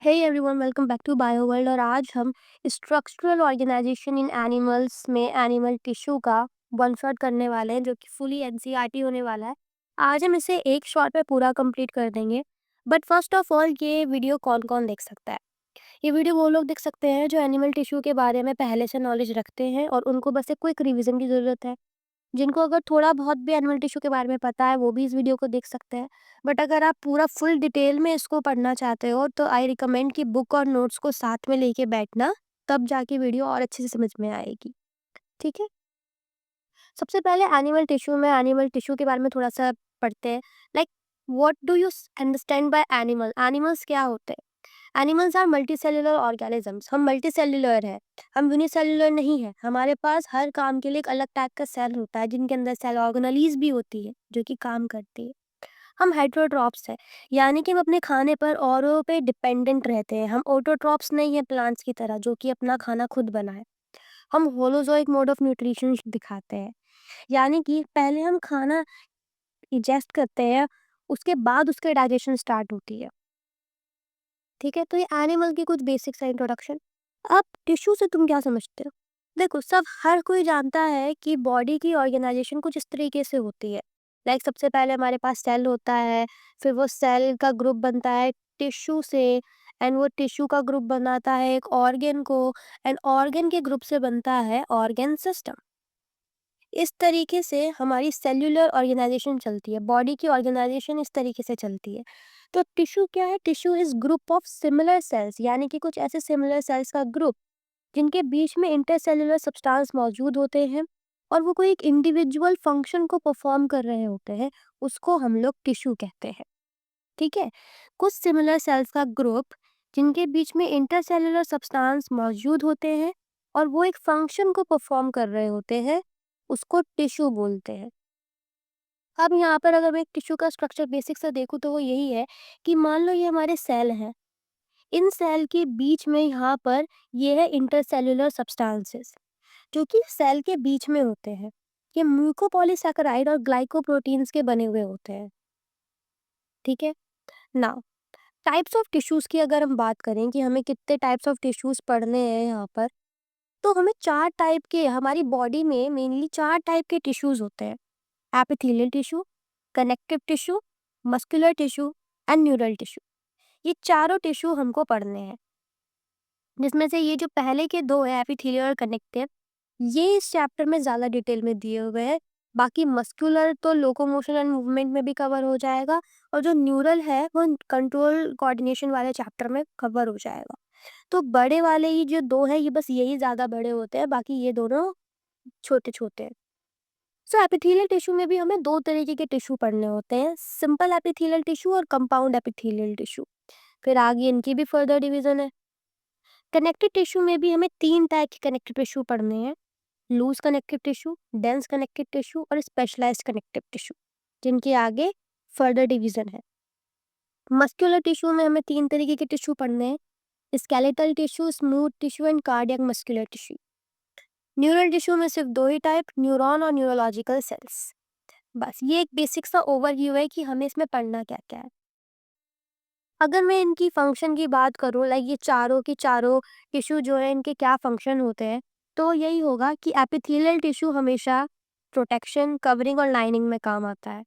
Hey everyone, welcome back to bio world. और आज हम स्ट्रक्चरल ऑर्गेनाइजेशन इन एनिमल्स में एनिमल टिश्यू का वन शॉट करने वाले हैं, जो कि फुली एनसीईआरटी होने वाला है। आज हम इसे एक शॉट में पूरा कंप्लीट कर देंगे। बट फर्स्ट ऑफ ऑल, ये वीडियो कौन कौन देख सकता है? ये वीडियो वो लोग देख सकते हैं जो एनिमल टिश्यू के बारे में पहले से नॉलेज रखते हैं और उनको बस एक क्विक रिवीजन की ज़रूरत है। जिनको अगर थोड़ा बहुत भी एनिमल टिश्यू के बारे में पता है, वो भी इस वीडियो को देख सकते हैं। बट अगर आप पूरा फुल डिटेल में इसको पढ़ना चाहते हो, तो आई रिकमेंड कि बुक और नोट्स को साथ में लेके बैठना, तब जाके वीडियो और अच्छे से समझ में आएगी। ठीक है? सबसे पहले एनिमल टिश्यू के बारे में थोड़ा-सा पढ़ते हैं। Like, what do you understand by animal? Animals क्या होते हैं? Animals are multicellular organisms. हम मल्टीसेल्युलर है, हम यूनिसेल्युलर नहीं है। हमारे पास हर काम के लिए एक अलग टाइप का सेल होता है, जिनके अंदर सेल ऑर्गेनेलीज भी होती है, जो कि काम करती है। हम हेटरोट्रॉप्स है, यानी कि हम अपने खाने पर औरों पे डिपेंडेंट रहते हैं। हम ऑटोट्रॉप्स नहीं है प्लांट्स की तरह, जो कि अपना खाना खुद बनाए। हम होलोजोइक मोड ऑफ न्यूट्रिशन दिखाते हैं, यानी कि पहले हम खाना इजेस्ट करते हैं, उसके बाद उसके डाइजेशन स्टार्ट होती है। ठीक है, तो ये एनिमल की कुछ बेसिक सा इंट्रोडक्शन। अब टिश्यू से तुम क्या समझते हो? देखो, सब हर कोई जानता है कि बॉडी की ऑर्गेनाइजेशन कुछ इस तरीके से होती है। लाइक, सबसे पहले हमारे पास सेल होता है, फिर वो सेल का ग्रुप बनता है टिश्यू से, एंड वो टिश्यू का ग्रुप बनाता है एक ऑर्गन को, एंड ऑर्गन के ग्रुप से बनता है ऑर्गन सिस्टम। इस तरीके से हमारी सेल्यूलर ऑर्गेनाइजेशन चलती है, बॉडी की ऑर्गेनाइजेशन इस तरीके से चलती है। तो टिश्यू क्या है? Tissue is group of similar sales, यानी कि कुछ ऐसे सिमिलर सेल्स का ग्रुप जिनके बीच में इंटरसेल्युलर सब्सटेंस मौजूद होते हैं, और वो कोई एक इंडिविजुअल फंक्शन को परफॉर्म कर रहे होते हैं। उसको हम लोग टिश्यू कहते हैं। ठीक है, कुछ सिमिलर सेल्स का ग्रुप जिनके बीच में इंटरसेल्युलर सब्सटेंस मौजूद होते हैं और वो एक फंक्शन को परफॉर्म कर रहे होते हैं, उसको टिश्यू बोलते हैं। अब यहाँ पर अगर मैं एक टिश्यू का स्ट्रक्चर बेसिक से देखूँ, तो वो यही है कि मान लो ये हमारे सेल हैं। इन सेल के बीच में यहाँ पर ये है इंटरसेल्युलर सब्सटेंसेस, जो कि सेल के बीच में होते हैं। ये म्यूकोपॉलीसैकेराइड और ग्लाइकोप्रोटीन्स के बने हुए होते हैं। ठीक है, नाउ टाइप्स ऑफ टिश्यूज की अगर हम बात करें कि हमें कितने टाइप्स ऑफ टिश्यूज पढ़ने हैं यहाँ पर, तो हमें चार टाइप के, हमारी बॉडी में मेनली चार टाइप के टिश्यूज होते हैं। Epithelial tissue, connective tissue, muscular tissue and neural tissue. ये चारों टिश्यू हमको पढ़ने हैं, जिसमें से ये जो पहले के दो है, एपिथेलियल और कनेक्टिव, ये इस चैप्टर में ज़्यादा डिटेल में दिए हुए हैं। बाकी मस्कुलर तो लोकोमोशन एंड मूवमेंट में भी कवर हो जाएगा, और जो न्यूरल है वो कंट्रोल कोऑर्डिनेशन वाले चैप्टर में कवर हो जाएगा। तो बड़े वाले ही जो दो है, ये बस यही ज़्यादा बड़े होते हैं, बाकी ये दोनों छोटे छोटे हैं। सो एपिथेलियल टिश्यू में भी हमें दो तरीके के टिश्यू पढ़ने होते हैं, सिंपल एपिथेलियल टिश्यू और कंपाउंड एपिथेलियल टिश्यू। फिर आगे इनकी भी फर्दर डिवीजन है। कनेक्टिव टिश्यू में भी हमें तीन टाइप के कनेक्टिव टिश्यू पढ़ने हैं, loose connective tissue, dense connective tissue और स्पेशलाइज्ड कनेक्टिव टिश्यू, जिनके आगे फर्दर डिवीजन है। मस्कुलर टिश्यू में हमें तीन तरीके के टिश्यू पढ़ने हैं, skeletal tissue, smooth tissue and cardiac muscular tissue. Neural tissue में सिर्फ दो ही टाइप, न्यूरॉन और न्यूरोलॉजिकल सेल्स। बस ये एक बेसिक सा ओवरव्यू है कि हमें इसमें पढ़ना क्या क्या है। अगर मैं इनकी फंक्शन की बात करूँ, लाइक ये चारों की चारों टिश्यू जो है, इनके क्या फंक्शन होते हैं, तो यही होगा कि एपिथेलियल टिश्यू हमेशा प्रोटेक्शन, कवरिंग और लाइनिंग में काम आता है।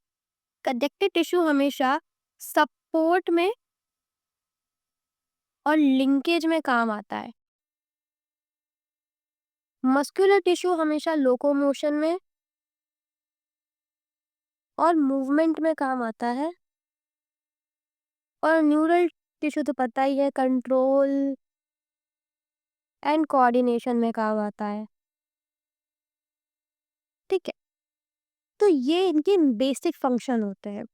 कनेक्टिव टिश्यू हमेशा सपोर्ट में और लिंकेज में काम आता है। मस्कुलर टिश्यू हमेशा लोकोमोशन में और मूवमेंट में काम आता है। और न्यूरल टिश्यू तो पता ही है, कंट्रोल एंड कोऑर्डिनेशन में काम आता है। ठीक है, तो ये इनके बेसिक फंक्शन होते हैं।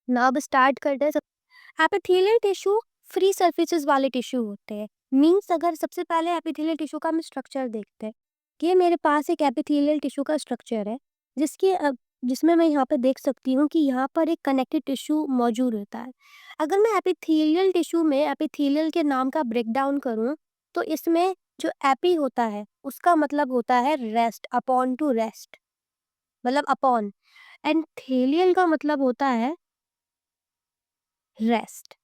ना अब स्टार्ट करते हैं। एपिथेलियल टिश्यू फ्री सरफेसेस वाले टिश्यू होते हैं। मीन्स, अगर सबसे पहले एपिथेलियल टिश्यू का हम स्ट्रक्चर देखते हैं, ये मेरे पास एक एपिथेलियल टिश्यू का स्ट्रक्चर है, जिसके जिसमें मैं यहाँ पे देख सकती हूँ कि यहाँ पर एक कनेक्टिव टिश्यू मौजूद होता है। अगर मैं एपिथेलियल टिश्यू में एपिथेलियल के नाम का ब्रेक डाउन करूँ, तो इसमें जो एपी होता है, उसका मतलब होता है रेस्ट, अपॉन टू रेस्ट, मतलब अपॉन। एंड थेलियल का मतलब होता है रेस्ट।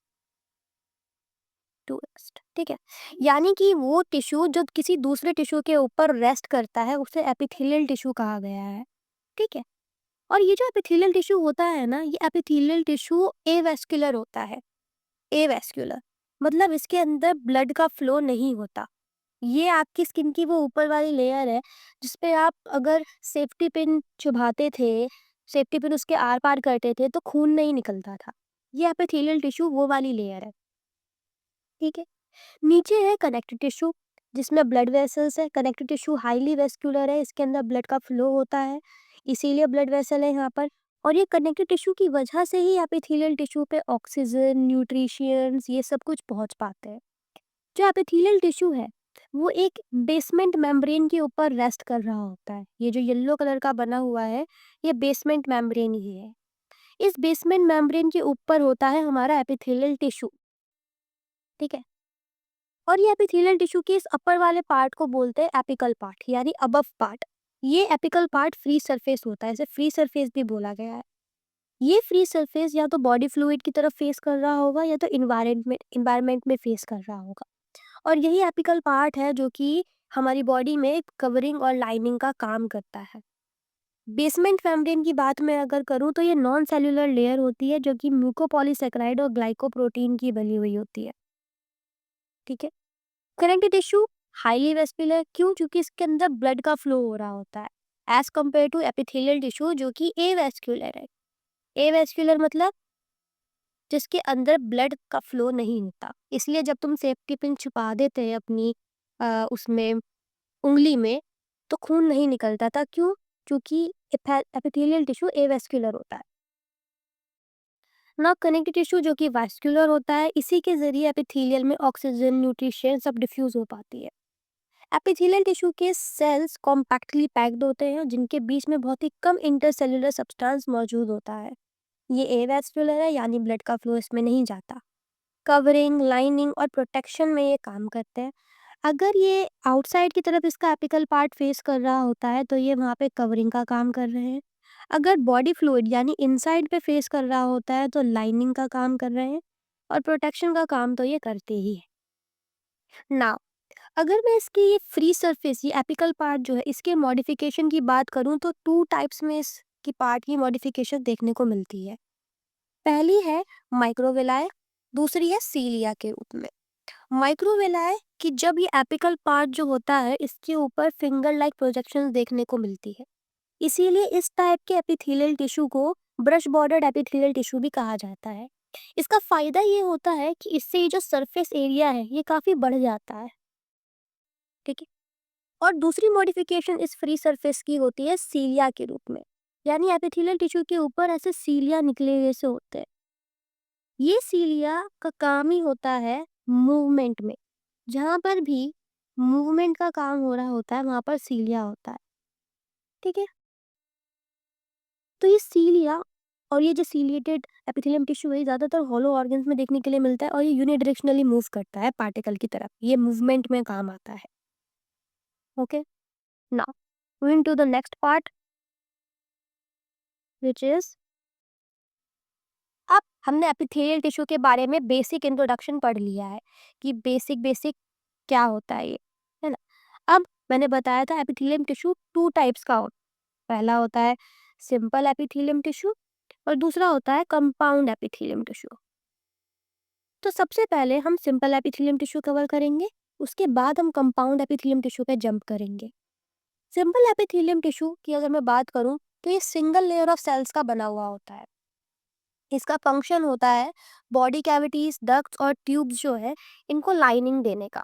टू रेस्ट, ठीक है। यानी कि वो टिश्यू जो किसी दूसरे टिश्यू के ऊपर रेस्ट करता है उसे एपिथेलियल टिश्यू कहा गया है, ठीक है। और ये जो एपिथेलियल टिश्यू होता है ना, ये एपिथेलियल टिश्यू एवेस्क्युलर होता है। एवेस्क्युलर मतलब इसके अंदर ब्लड का फ्लो नहीं होता। ये आपकी स्किन की वो ऊपर वाली लेयर है जिसपे आप अगर सेफ्टी पिन चुभाते थे, सेफ्टी पिन उसके आर पार करते थे तो खून नहीं निकलता था। ये एपिथेलियल टिश्यू वो वाली लेयर है, ठीक है। नीचे है कनेक्टिव टिश्यू जिसमें ब्लड वेसल्स है। कनेक्टिव टिश्यू हाईली वेस्कुलर है, इसके अंदर ब्लड का फ्लो होता है, इसीलिए ब्लड वेसल है यहाँ पर। और ये कनेक्टिव टिश्यू की वजह से ही एपिथेलियल टिश्यू पे ऑक्सीजन, न्यूट्रिशियंस ये सब कुछ पहुंच पाते हैं। जो एपिथेलियल टिश्यू है वो एक बेसमेंट मेम्ब्रेन के ऊपर रेस्ट कर रहा होता है। ये जो येलो कलर का बना हुआ है ये बेसमेंट मेम्ब्रेन ही है। इस बेसमेंट मेम्ब्रेन के ऊपर होता है हमारा एपिथेलियल टिश्यू, ठीक है। और ये एपिथेलियल टिश्यू के इस अपर वाले पार्ट को बोलते हैं एपिकल पार्ट यानी अबव पार्ट। ये एपिकल पार्ट फ्री सरफेस होता है, इसे फ्री सरफेस भी बोला गया है। ये फ्री सरफेस या तो बॉडी फ्लूइड की तरफ फेस कर रहा होगा या तो इन्वायरमेंट में फेस कर रहा होगा। और यही एपिकल पार्ट है जो कि हमारी बॉडी में कवरिंग और लाइनिंग का काम करता है। बेसमेंट मेम्ब्रेन की बात मैं अगर करूँ तो ये नॉन सेल्यूलर लेयर होती है जो कि म्यूकोपॉलीसेकेराइड और ग्लाइकोप्रोटीन की बनी हुई होती है, ठीक है। कनेक्टिव टिश्यू हाईली वेस्कुलर क्यों? क्योंकि इसके अंदर ब्लड का फ्लो हो रहा होता है as compared to epithelial tissue जो कि एवेस्कुलर है। एवेस्कुलर मतलब जिसके अंदर ब्लड का फ्लो नहीं होता। इसलिए जब तुम सेफ्टी पिन छुपा देते हैं अपनी उसमें उंगली में तो खून नहीं निकलता था। क्यों? क्योंकि एपिथेलियल टिश्यू एवेस्कुलर होता है ना। कनेक्टिव टिश्यू जो कि वास्कुलर होता है, इसी के जरिए एपिथेलियल में ऑक्सीजन, न्यूट्रिशन सब डिफ्यूज हो पाती है। एपिथेलियल टिश्यू के सेल्स कॉम्पैक्टली पैक्ड होते हैं जिनके बीच में बहुत ही कम इंटरसेल्युलर सब्सटेंस मौजूद होता है। ये एवेस्कुलर है यानी ब्लड का फ्लो इसमें नहीं जाता। कवरिंग, लाइनिंग और प्रोटेक्शन में ये काम करते हैं। अगर ये आउटसाइड की तरफ इसका एपिकल पार्ट फेस कर रहा होता है तो ये वहाँ पे कवरिंग का काम कर रहे हैं। अगर बॉडी फ्लूइड यानी इनसाइड पे फेस कर रहा होता है तो लाइनिंग का काम कर रहे हैं। और प्रोटेक्शन का काम तो ये करते ही है ना। अगर मैं इसकी ये फ्री सरफेस ये एपिकल पार्ट जो है इसके मॉडिफिकेशन की बात करूं तो टू टाइप्स में इसकी पार्ट की मॉडिफिकेशन देखने को मिलती है। पहली है माइक्रोविलाय, दूसरी है सीलिया के रूप में। माइक्रोविलाय की जब ये एपिकल पार्ट जो होता है इसके ऊपर फिंगर लाइक प्रोजेक्शंस देखने को मिलती है। इसीलिए इस टाइप के एपिथेलियल टिश्यू को ब्रश बॉर्डर्ड एपिथेलियल टिश्यू भी कहा जाता है। इसका फायदा ये होता है कि इससे ये जो सरफेस एरिया है ये काफी बढ़ जाता है, ठीक है। और दूसरी मॉडिफिकेशन इस फ्री सरफेस की होती है सीलिया के रूप में। यानी एपिथेलियल टिश्यू के ऊपर ऐसे सीलिया निकले हुए से होते हैं। ये सीलिया का काम ही होता है मूवमेंट में। जहाँ पर भी मूवमेंट का काम हो रहा होता है वहां पर सीलिया होता है, ठीक है। तो ये सीलिया और ये जो सीलिएटेड एपिथेलियम टिश्यू है ये ज्यादातर हॉलो ऑर्गन्स में देखने के लिए मिलता है और ये यूनिडायरेक्शनली मूव करता है पार्टिकल की तरफ। ये मूवमेंट में काम आता है, okay. Now moving to the next part which is, अब हमने एपिथेलियल टिश्यू के बारे में बेसिक इंट्रोडक्शन पढ़ लिया है कि बेसिक बेसिक क्या होता है ये, है ना। अब मैंने बताया था एपिथेलियम टिश्यू टू टाइप्स का होता है। पहला होता है सिंपल एपिथेलियम टिश्यू और दूसरा होता है कंपाउंड एपिथेलियम टिश्यू। तो सबसे पहले हम सिंपल एपिथेलियम टिश्यू कवर करेंगे, उसके बाद हम कंपाउंड एपिथेलियम टिश्यू पे जंप करेंगे। सिंपल एपिथेलियम टिश्यू की अगर मैं बात करूं तो ये सिंगल लेयर ऑफ सेल्स का बना हुआ होता है। इसका फंक्शन होता है बॉडी कैविटीज, डक्ट्स और ट्यूब्स जो है इनको लाइनिंग देने का।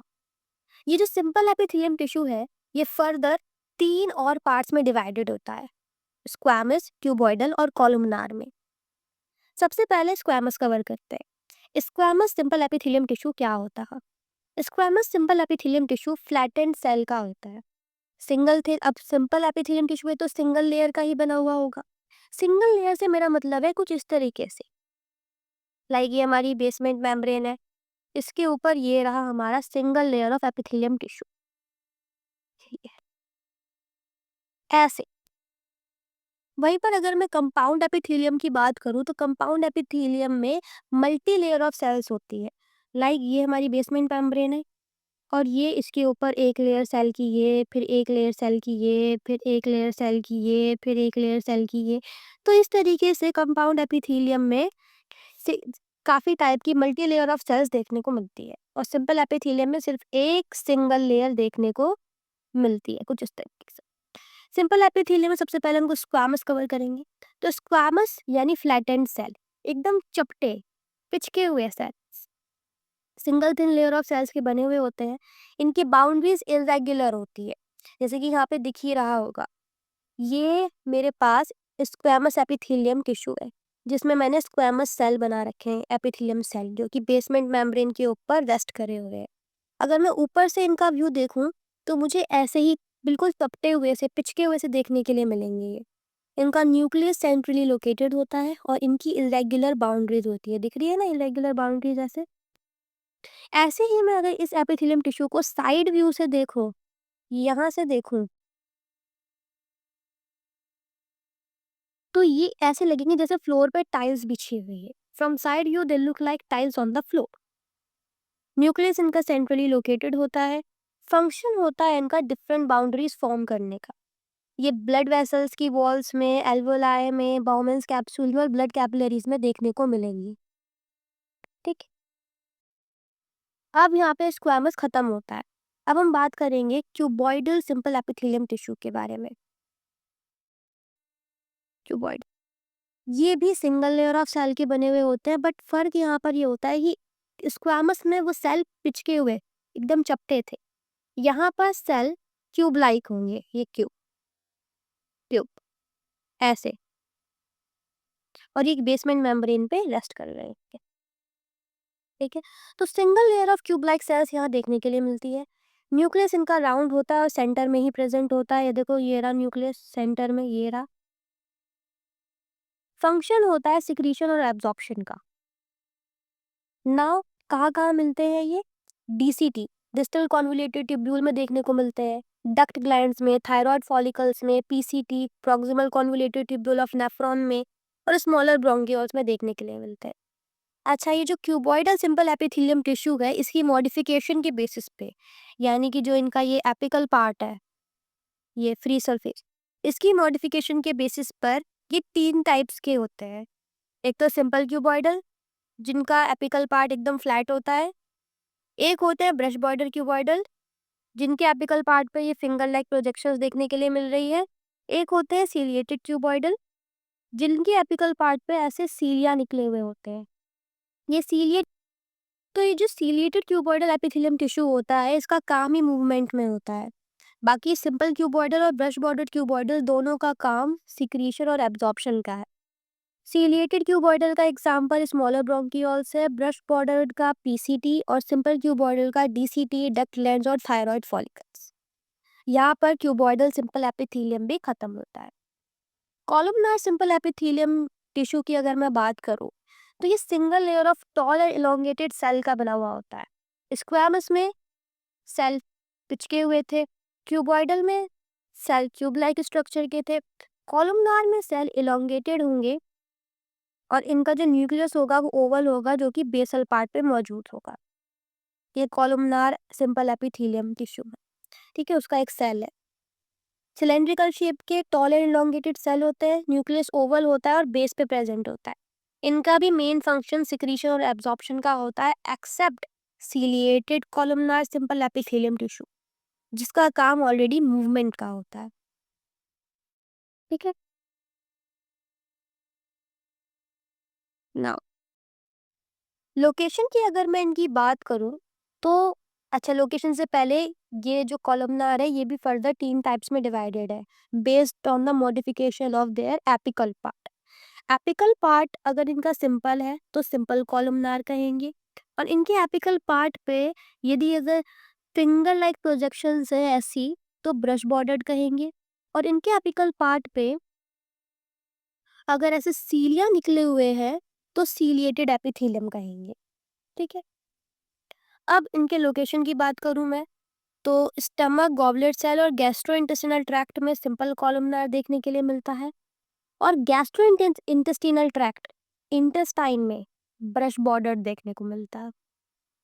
ये जो सिंपल एपिथेलियम टिश्यू है ये फर्दर तीन और पार्ट्स में डिवाइडेड होता है, स्क्वैमस, क्यूबॉइडल और कॉलमनार में। सबसे पहले स्क्वैमस कवर करते हैं। स्क्वैमस सिंपल एपिथेलियम टिश्यू क्या होता है? Squamous simple epithelium tissue flattened cell का होता है। सिंगल थे अब सिंपल एपिथेलियम टिश्यू है तो सिंगल लेयर का ही बना हुआ होगा। सिंगल लेयर से मेरा मतलब है कुछ इस तरीके से, लाइक ये हमारी बेसमेंट मेम्ब्रेन है, इसके ऊपर ये रहा हमारा single layer of epithelium tissue, ठीक है, ऐसे। वहीं पर अगर मैं कंपाउंड एपिथेलियम की बात करूं तो कंपाउंड एपिथेलियम में मल्टी लेयर ऑफ सेल्स होती है। लाइक ये हमारी बेसमेंट मेम्ब्रेन है और ये इसके ऊपर एक लेयर सेल की ये, फिर एक लेयर सेल की ये, फिर एक लेयर सेल की ये, फिर एक लेयर सेल की ये। तो इस तरीके से कंपाउंड एपिथेलियम में से काफ़ी टाइप की मल्टी लेयर ऑफ सेल्स देखने को मिलती है और सिंपल एपिथेलियम में सिर्फ एक सिंगल लेयर देखने को मिलती है, कुछ इस तरीके से। सिंपल एपिथेलियम में सबसे पहले हमको स्क्वामस कवर करेंगे। तो स्क्वामस यानी फ्लैटेंड सेल, एकदम चपटे, पिचके हुए cell, single thin layer of cells के बने हुए होते हैं। इनकी बाउंड्रीज इरेगुलर होती है, जैसे कि यहाँ पे दिख ही रहा होगा। ये मेरे पास स्क्वैमस एपिथेलियम टिश्यू है जिसमें मैंने स्क्वैमस सेल बना रखे हैं, एपिथेलियम सेल जो कि बेसमेंट मेम्ब्रेन के ऊपर रेस्ट करे हुए हैं। अगर मैं ऊपर से इनका व्यू देखूं तो मुझे ऐसे ही बिल्कुल तपटे हुए से, पिचके हुए से देखने के लिए मिलेंगे ये। इनका न्यूक्लियस सेंट्रली लोकेटेड होता है और इनकी इरेगुलर बाउंड्रीज होती है, दिख रही है ना इरेगुलर बाउंड्रीज ऐसे। ऐसे ही मैं अगर इस एपिथेलियम टिश्यू को साइड व्यू से देखूं, यहाँ से देखूं, तो ये ऐसे लगेंगे जैसे फ्लोर पे टाइल्स बिछी हुई है। From side view they look like tiles on the floor. Nucleus इनका सेंट्रली लोकेटेड होता है। फंक्शन होता है इनका डिफरेंट बाउंड्रीज फॉर्म करने का। ये ब्लड वेसल्स की वॉल्स में, एल्वोलाई में, बाउमेंस कैप्सूल में और ब्लड कैपिलरीज में देखने को मिलेंगी। ठीक है, अब यहाँ पे स्क्वैमस खत्म होता है। अब हम बात करेंगे क्यूबॉइडल सिंपल एपिथेलियम टिश्यू के बारे में। क्यूबॉइड ये भी सिंगल लेयर ऑफ सेल के बने हुए होते हैं, बट फर्क यहाँ पर ये होता है कि स्क्वामस में वो सेल पिचके हुए एकदम चपटे थे, यहाँ पर सेल क्यूब लाइक होंगे, ये क्यूब ट्यूब ऐसे, और ये बेसमेंट मेम्ब्रेन पे रेस्ट कर रहे हैं। ठीक है, तो single layer of cube like cells यहाँ देखने के लिए मिलती है। न्यूक्लियस इनका राउंड होता है और सेंटर में ही प्रेजेंट होता है। ये देखो, ये रहा न्यूक्लियस सेंटर में, ये रहा। फंक्शन होता है सिक्रीशन और एब्जॉर्प्शन का। नाउ कहाँ कहाँ मिलते हैं ये? डीसीटी, डिस्टल कॉन्वोल्यूटेड ट्यूब्यूल में देखने को मिलते हैं, डक्ट ग्लैंड्स में, थायराइड फॉलिकल्स में, PCT proximal convoluted tubule of nephron में और स्मॉलर ब्रोंकियोल्स में देखने के लिए मिलते हैं। अच्छा, ये जो क्यूबॉइडल सिंपल एपिथेलियम टिश्यू है, इसकी मॉडिफिकेशन के बेसिस पे, यानी कि जो इनका ये एपिकल पार्ट है, ये फ्री सरफेस, इसकी मॉडिफिकेशन के बेसिस पर ये 3 टाइप्स के होते हैं। एक तो सिंपल क्यूबॉइडल, जिनका एपिकल पार्ट एकदम फ्लैट होता है। एक होते हैं ब्रश बॉर्डर क्यूबॉइडल, जिनके एपिकल पार्ट पे ये फिंगर लाइक प्रोजेक्शंस देखने के लिए मिल रही है। एक होते हैं सीलिएटेड क्यूबॉइडल, जिनके एपिकल पार्ट पे ऐसे सीलिया निकले हुए होते हैं। ये सीलिएट तो ये जो सीलिएटेड क्यूबॉइडल एपिथेलियम टिश्यू होता है, इसका काम ही मूवमेंट में होता है। बाकी सिंपल क्यूबॉइडल और ब्रश बॉर्डर क्यूबॉइडल दोनों का काम सिक्रीशन और एब्जॉर्प्शन का है। सीलिएटेड क्यूबॉइडल का एग्जांपल स्मॉलर ब्रोंकियोल्स है, ब्रश बॉर्डर का पीसीटी और सिंपल क्यूबॉइडल का डीसीटी, डक्ट ग्लैंड्स और थायराइड फॉलिकल्स। यहाँ पर क्यूबॉइडल सिंपल एपिथेलियम भी खत्म होता है। कॉलमनार सिंपल एपिथेलियम टिश्यू की अगर मैं बात करूँ तो ये सिंगल लेयर ऑफ टॉल और इलोंगेटेड सेल का बना हुआ होता है। स्क्वैमस में सेल पिचके हुए थे, क्यूबॉइडल में सेल ट्यूब लाइक स्ट्रक्चर के थे, कॉलमनार में सेल इलोंगेटेड होंगे और इनका जो न्यूक्लियस होगा वो ओवल होगा, जो कि बेसल पार्ट पे मौजूद होगा। ये कॉलमनार सिंपल एपिथेलियम टिश्यू है, ठीक है, उसका एक सेल है। सिलेंड्रिकल शेप के टॉल एंड इलोंगेटेड सेल होते हैं, न्यूक्लियस ओवल होता है और बेस पे प्रेजेंट होता है। इनका भी मेन फंक्शन सिक्रीशन और एब्जॉर्प्शन का होता है, except ciliated columnar simple epithelium tissue, जिसका काम ऑलरेडी मूवमेंट का होता है। ठीक है, नाउ लोकेशन की अगर मैं इनकी बात करूं तो, अच्छा, लोकेशन से पहले ये जो कॉलमनार है ये भी फर्दर 3 टाइप्स में डिवाइडेड है based on the modification of their apical part. Apical part अगर इनका सिंपल है तो सिंपल कॉलमनार कहेंगे, और इनके एपिकल पार्ट पे यदि अगर फिंगर लाइक प्रोजेक्शंस है ऐसी तो ब्रश बॉर्डर्ड कहेंगे, और इनके एपिकल पार्ट पे अगर ऐसे सीलिया निकले हुए हैं तो सीलिएटेड एपिथेलियम कहेंगे। ठीक है, अब इनके लोकेशन की बात करूं मैं तो स्टमक, गॉबलेट सेल और गैस्ट्रोइंटेस्टिनल ट्रैक्ट में सिंपल कॉलमनार देखने के लिए मिलता है, और गैस्ट्रोइंटेस्टिनल ट्रैक्ट, इंटेस्टाइन में ब्रश बॉर्डर देखने को मिलता है।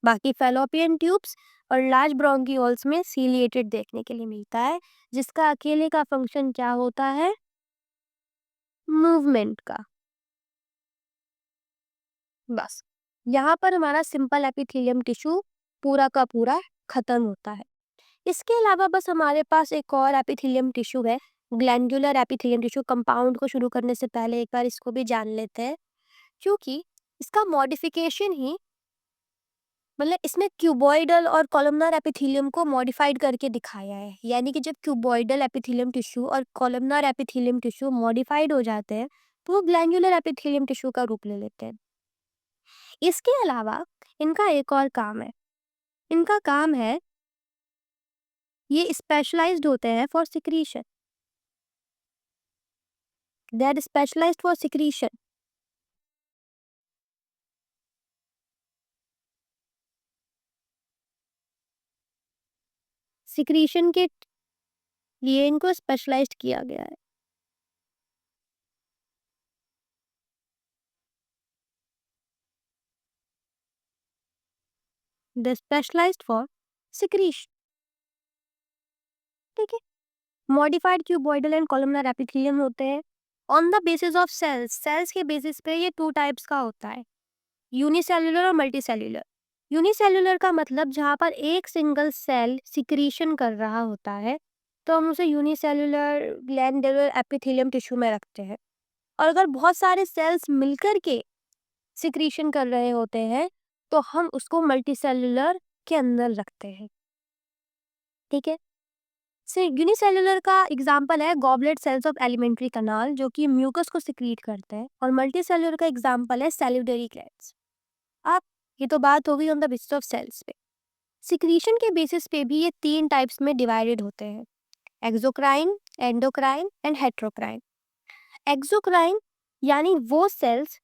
बाकी फैलोपियन ट्यूब्स और लार्ज ब्रोंकियोल्स में सीलिएटेड देखने के लिए मिलता है, जिसका अकेले का फंक्शन क्या होता है? मूवमेंट का। बस यहाँ पर हमारा सिंपल एपिथेलियम टिश्यू पूरा का पूरा खत्म होता है। इसके अलावा बस हमारे पास एक और एपिथेलियम टिश्यू है, ग्लैंडुलर एपिथेलियम टिश्यू। कंपाउंड को शुरू करने से पहले एक बार इसको भी जान लेते हैं, क्योंकि इसका मॉडिफिकेशन ही, मतलब इसमें क्यूबॉइडल और कॉलमनर एपिथेलियम को मॉडिफाइड करके दिखाया है। यानी कि जब क्यूबॉइडल एपिथेलियम टिश्यू और कॉलमनर एपिथेलियम टिश्यू मॉडिफाइड हो जाते हैं, तो वो ग्लैंडुलर एपिथेलियम टिश्यू का रूप ले लेते हैं। इसके अलावा इनका एक और काम है। इनका काम है, ये स्पेशलाइज्ड होते हैं for secretion. They are specialised for secretion. Secretion के लिए इनको स्पेशलाइज्ड किया गया है। They specialised for secretion. ठीक है। Modified cuboidal and columnar epithelium होते हैं on the basis of cells. Cells के बेसिस पे ये टू टाइप्स का होता है, यूनिसेल्युलर और मल्टीसेल्युलर। यूनिसेल्युलर का मतलब जहाँ पर एक सिंगल सेल सिक्रीशन कर रहा होता है, तो हम उसे यूनिसेल्युलर ग्लैंडुलर एपिथेलियम टिश्यू में रखते हैं। और अगर बहुत सारे सेल्स मिलकर के सिक्रीशन कर रहे होते हैं, तो हम उसको मल्टीसेल्युलर के अंदर रखते हैं। ठीक है। यूनिसेल्युलर का एग्जाम्पल है गॉबलेट सेल्स ऑफ एलिमेंट्री कनाल, जो कि म्यूकस को सिक्रीट करते हैं। और मल्टीसेल्युलर का एग्जाम्पल है सैल्यूडरी ग्लैंड्स। अब ये तो बात हो गई on the basis of cells पे। सिक्रीशन के बेसिस पे भी ये तीन टाइप्स में डिवाइडेड होते हैं, exocrine, endocrine and heterocrine. Exocrine यानी वो सेल्स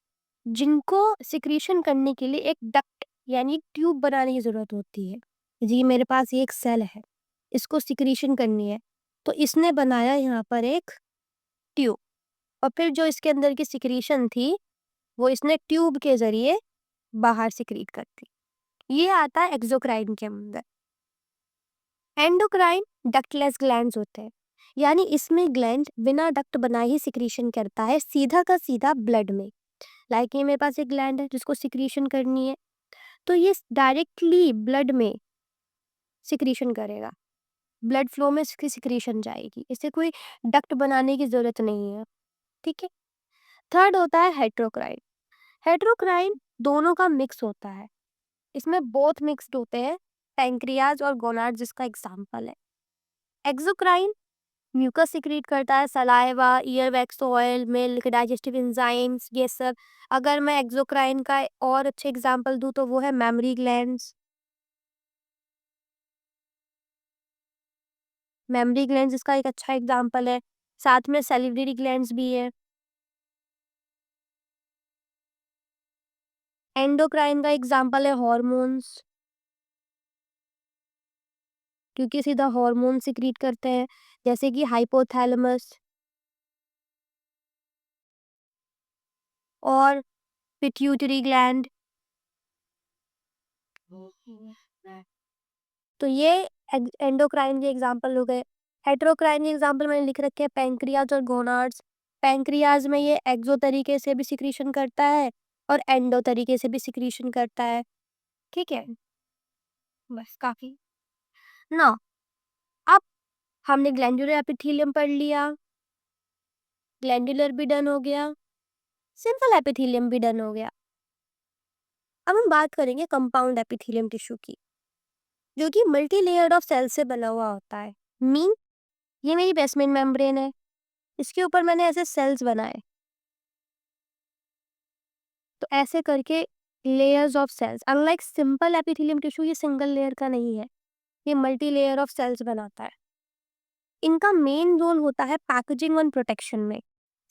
जिनको सिक्रीशन करने के लिए एक डक्ट यानी ट्यूब बनाने की जरूरत होती है। जी मेरे पास ये एक सेल है, इसको सिक्रीशन करनी है, तो इसने बनाया यहाँ पर एक ट्यूब, और फिर जो इसके अंदर की सिक्रीशन थी वो इसने ट्यूब के जरिए बाहर सिक्रीट कर दी। ये आता है एक्सोक्राइन के अंदर। एंडोक्राइन डक्टलेस ग्लैंड्स होते हैं, यानी इसमें ग्लैंड बिना डक्ट बनाए ही सिक्रीशन करता है, सीधा का सीधा ब्लड में। लाइक ये मेरे पास एक ग्लैंड है जिसको सिक्रीशन करनी है, तो ये डायरेक्टली ब्लड में सिक्रीशन करेगा, ब्लड फ्लो में इसकी सिक्रीशन जाएगी, इसे कोई डक्ट बनाने की जरूरत नहीं है। ठीक है। थर्ड होता है हेट्रोक्राइन। हेट्रोक्राइन दोनों का मिक्स होता है, इसमें बोथ मिक्स्ड होते हैं, पैंक्रियाज और गोनाड जिसका एग्जाम्पल है। एक्सोक्राइन म्यूकस सिक्रीट करता है, saliva, ear wax oil, milk, digestive enzymes, ये सब। अगर मैं एक्सोक्राइन का और अच्छे एग्जाम्पल दूं तो वो है मेमरी ग्लैंड्स। मेमरी ग्लैंड्स इसका एक अच्छा एग्जाम्पल है, साथ में सैलिवरी ग्लैंड्स भी है। एंडोक्राइन का एग्जाम्पल है हॉर्मोन्स, क्योंकि सीधा हार्मोन सिक्रीट करते हैं, जैसे कि हाइपोथैलेमस और पिट्यूटरी ग्लैंड। तो ये एंडोक्राइन के एग्जाम्पल हो गए। हेट्रोक्राइन के एग्जाम्पल मैंने लिख रखे हैं पैंक्रियाज और गोनाड्स। पैंक्रियाज में ये एक्सो तरीके से भी सिक्रीशन करता है और एंडो तरीके से भी सिक्रीशन करता है। ठीक है, बस काफी ना। अब हमने ग्लैंडुलर एपिथेलियम पढ़ लिया, ग्लैंडुलर भी डन हो गया, सिंपल एपिथेलियम भी डन हो गया। अब हम बात करेंगे कंपाउंड एपिथेलियम टिश्यू की, जो कि मल्टी लेयर्ड ऑफ सेल से बना हुआ होता है। मीन ये मेरी बेसमेंट मेम्ब्रेन है, इसके ऊपर मैंने ऐसे सेल्स बनाए, तो ऐसे करके layers of cells. Unlike simple epithelium tissue ये सिंगल लेयर का नहीं है, ये मल्टी लेयर ऑफ सेल्स बनाता है। इनका मेन रोल होता है पैकेजिंग और प्रोटेक्शन में,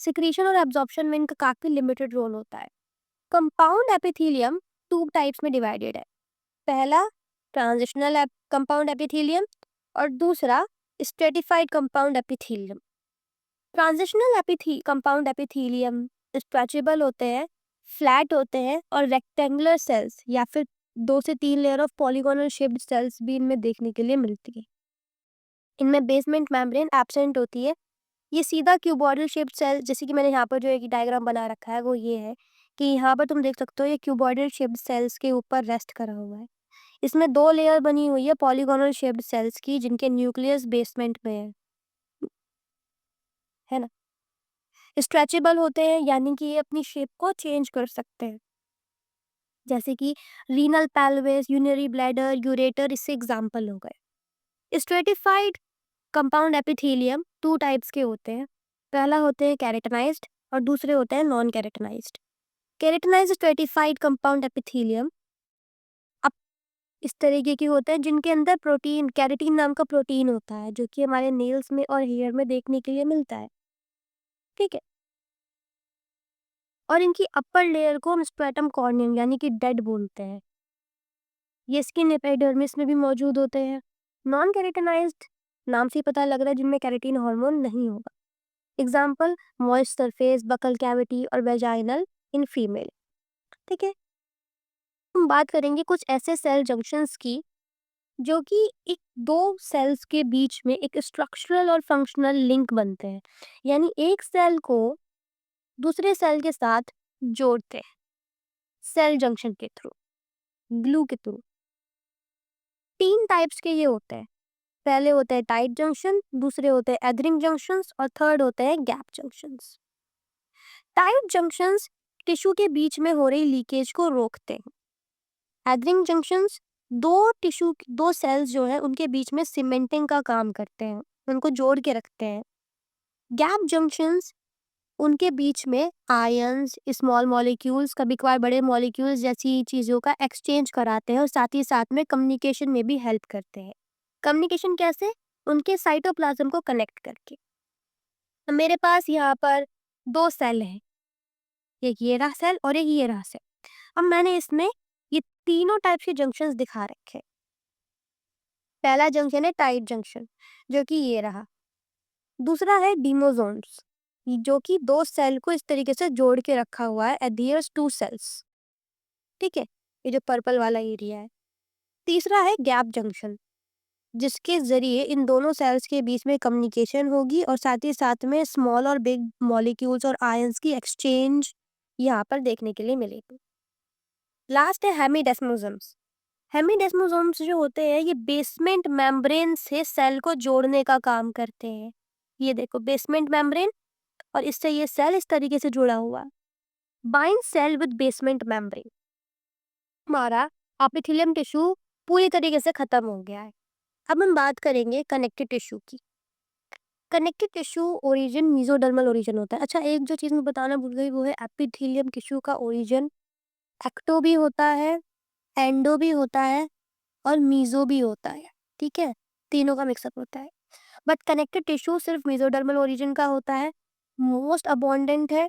सिक्रीशन और एब्जॉर्प्शन में इनका काफी लिमिटेड रोल होता है। कंपाउंड एपिथेलियम टू टाइप्स में डिवाइडेड है, पहला ट्रांजिशनल कंपाउंड एपिथेलियम और दूसरा stratified compound epithelium. Transitional compound epithelium stretchable होते हैं, फ्लैट होते हैं और रेक्टेंगुलर सेल्स या फिर 2 से 3 layer of polygonal shaped cells भी इनमें देखने के लिए मिलती है। इनमें बेसमेंट मेम्ब्रेन एब्सेंट होती है। ये सीधा क्यूबॉइडल शेप्ड सेल, जैसे कि मैंने यहाँ पर जो एक डायग्राम बना रखा है वो ये है कि यहाँ पर तुम देख सकते हो ये क्यूबॉइडल शेप्ड सेल्स के ऊपर रेस्ट करा हुआ है। इसमें 2 लेयर बनी हुई है पॉलीगोनल शेप्ड सेल्स की, जिनके न्यूक्लियस बेसमेंट में है ना? स्ट्रेचेबल होते हैं, यानी कि ये अपनी शेप को चेंज कर सकते हैं, जैसे कि renal pelvis, urinary bladder, ureter इससे एग्जाम्पल हो गए। स्ट्रेटिफाइड कंपाउंड एपिथेलियम 2 टाइप्स के होते हैं। पहला होते हैं केराटिनाइज्ड और दूसरे होते हैं non keratinised. Keratinised stratified compound epithelium अब इस तरीके के होते हैं जिनके अंदर प्रोटीन, केराटिन नाम का प्रोटीन होता है, जो कि हमारे नेल्स में और हेयर में देखने के लिए मिलता है। ठीक है। और इनकी अपर लेयर को हम स्ट्रैटम कॉर्नियम यानी कि डेड बोलते हैं। ये स्किन एपिडर्मिस में भी मौजूद होते हैं। नॉन केराटिनाइज्ड नाम से ही पता लग रहा है जिनमें केराटिन हार्मोन नहीं होगा। Example moist surface, buccal cavity और वेजाइनल इन फीमेल। ठीक है। हम बात करेंगे कुछ ऐसे सेल जंक्शंस की जो कि एक दो सेल्स के बीच में एक स्ट्रक्चरल और फंक्शनल लिंक बनते हैं, यानी एक सेल को दूसरे सेल के साथ जोड़ते हैं सेल जंक्शन के थ्रू, ग्लू के थ्रू। 3 टाइप्स के ये होते हैं। पहले होते हैं टाइट जंक्शन, दूसरे होते हैं एथरिंग जंक्शंस और थर्ड होते हैं gap junctions. Tight junctions tissue के बीच में हो रही लीकेज को रोकते हैं। एथरिंग जंक्शंस दो सेल्स जो है उनके बीच में सीमेंटिंग का काम करते हैं, उनको जोड़ के रखते हैं। गैप जंक्शंस उनके बीच में आयंस, स्मॉल मॉलिक्यूल्स, कभी कभार बड़े मॉलिक्यूल्स जैसी चीज़ों का एक्सचेंज कराते हैं और साथ ही साथ में कम्युनिकेशन में भी हेल्प करते हैं। कम्युनिकेशन कैसे? उनके साइटोप्लाज्म को कनेक्ट करके। अब मेरे पास यहाँ पर 2 सेल हैं, एक ये रहा सेल और एक ये रहा सेल। अब मैंने इसमें ये तीनों टाइप्स के जंक्शंस दिखा रखे हैं। पहला जंक्शन है टाइट जंक्शन, जो कि ये रहा। दूसरा है डीमोजोन्स, जो कि 2 सेल को इस तरीके से जोड़ के रखा हुआ है, एडहियर्स टू सेल्स। ठीक है, ये जो पर्पल वाला एरिया है। तीसरा है गैप जंक्शन, जिसके जरिए इन दोनों सेल्स के बीच में कम्युनिकेशन होगी और साथ ही साथ में स्मॉल और बिग मॉलिक्यूल्स और आयंस की एक्सचेंज यहाँ पर देखने के लिए मिलेगी। लास्ट है हेमिडेस्मोसम्स। हेमिडेस्मोसोम्स जो होते हैं ये बेसमेंट मेम्ब्रेन से सेल को जोड़ने का काम करते हैं। ये देखो बेसमेंट मेम्ब्रेन, और इससे ये सेल इस तरीके से जुड़ा हुआ है। Bind cell with basement membrane. हमारा एपिथेलियम टिश्यू पूरी तरीके से खत्म हो गया है। अब हम बात करेंगे कनेक्टिव टिश्यू की। Connective tissue origin mesodermal origin होता है। अच्छा, एक जो चीज़ मैं बताना भूल गई वो है एपिथेलियम टिश्यू का ओरिजिन एक्टो भी होता है, एंडो भी होता है और मीजो भी होता है। ठीक है, तीनों का मिक्सअप होता है। बट कनेक्टिव टिश्यू सिर्फ मेसोडर्मल ओरिजिन का होता है, मोस्ट अबोंडेंट है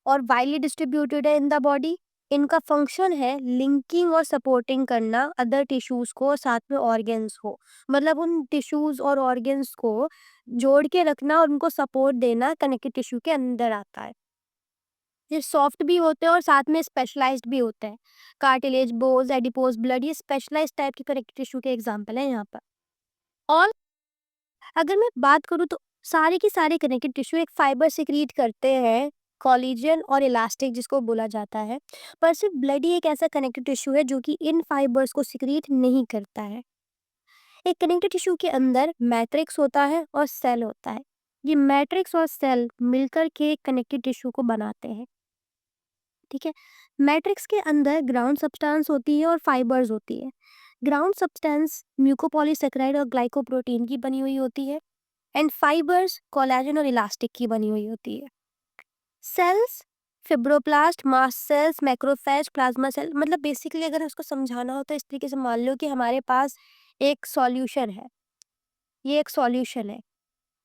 और वाइडली डिस्ट्रीब्यूटेड है इन द बॉडी। इनका फंक्शन है लिंकिंग और सपोर्टिंग करना अदर टिश्यूज को और साथ में ऑर्गेन्स को, मतलब उन टिश्यूज और ऑर्गेन्स को जोड़ के रखना और उनको सपोर्ट देना कनेक्टिव टिश्यू के अंदर आता है। ये सॉफ्ट भी होते हैं और साथ में स्पेशलाइज्ड भी होते हैं। कार्टिलेज, बोन्स, एडिपोज, ब्लड, ये स्पेशलाइज्ड टाइप के कनेक्टिव टिश्यू के एग्जांपल है यहाँ पर। और अगर मैं बात करूँ तो सारे के सारे कनेक्टिव टिश्यू एक फाइबर सिक्रीट करते हैं, कोलेजन और इलास्टिक जिसको बोला जाता है। पर सिर्फ ब्लड ही एक ऐसा कनेक्टिव टिश्यू है जो कि इन फाइबर्स को सिक्रीट नहीं करता है। एक कनेक्टिव टिश्यू के अंदर मैट्रिक्स होता है और सेल होता है। ये मैट्रिक्स और सेल मिलकर के कनेक्टिव टिश्यू को बनाते हैं। ठीक है, मैट्रिक्स के अंदर ग्राउंड सब्सटेंस होती है और फाइबर्स होती है। ग्राउंड सब्सटेंस म्यूकोपॉलीसेकेराइड और ग्लाइकोप्रोटीन की बनी हुई होती है एंड फाइबर्स कोलेजन और इलास्टिक की बनी हुई होती है। Cells fibroblast, mast cells, macrophage, plasma cell, मतलब बेसिकली अगर उसको समझाना हो तो इस तरीके से मान लो कि हमारे पास एक सॉल्यूशन है। ये एक सॉल्यूशन है,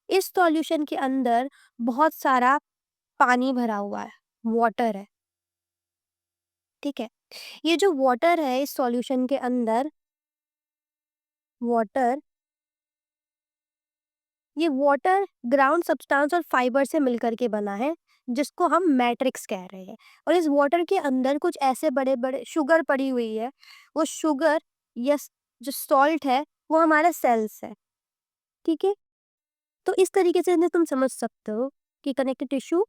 इस सॉल्यूशन के अंदर बहुत सारा पानी भरा हुआ है, वाटर है। ठीक है, ये जो वाटर है इस सॉल्यूशन के अंदर, वाटर, ये वाटर ग्राउंड सब्सटेंस और फाइबर से मिलकर के बना है, जिसको हम मैट्रिक्स कह रहे हैं। और इस वाटर के अंदर कुछ ऐसे बड़े बड़े शुगर पड़ी हुई है। वो शुगर या जो सॉल्ट है वो हमारा सेल्स है। ठीक है, तो इस तरीके से इन्हें तुम समझ सकते हो कि कनेक्टिव टिश्यू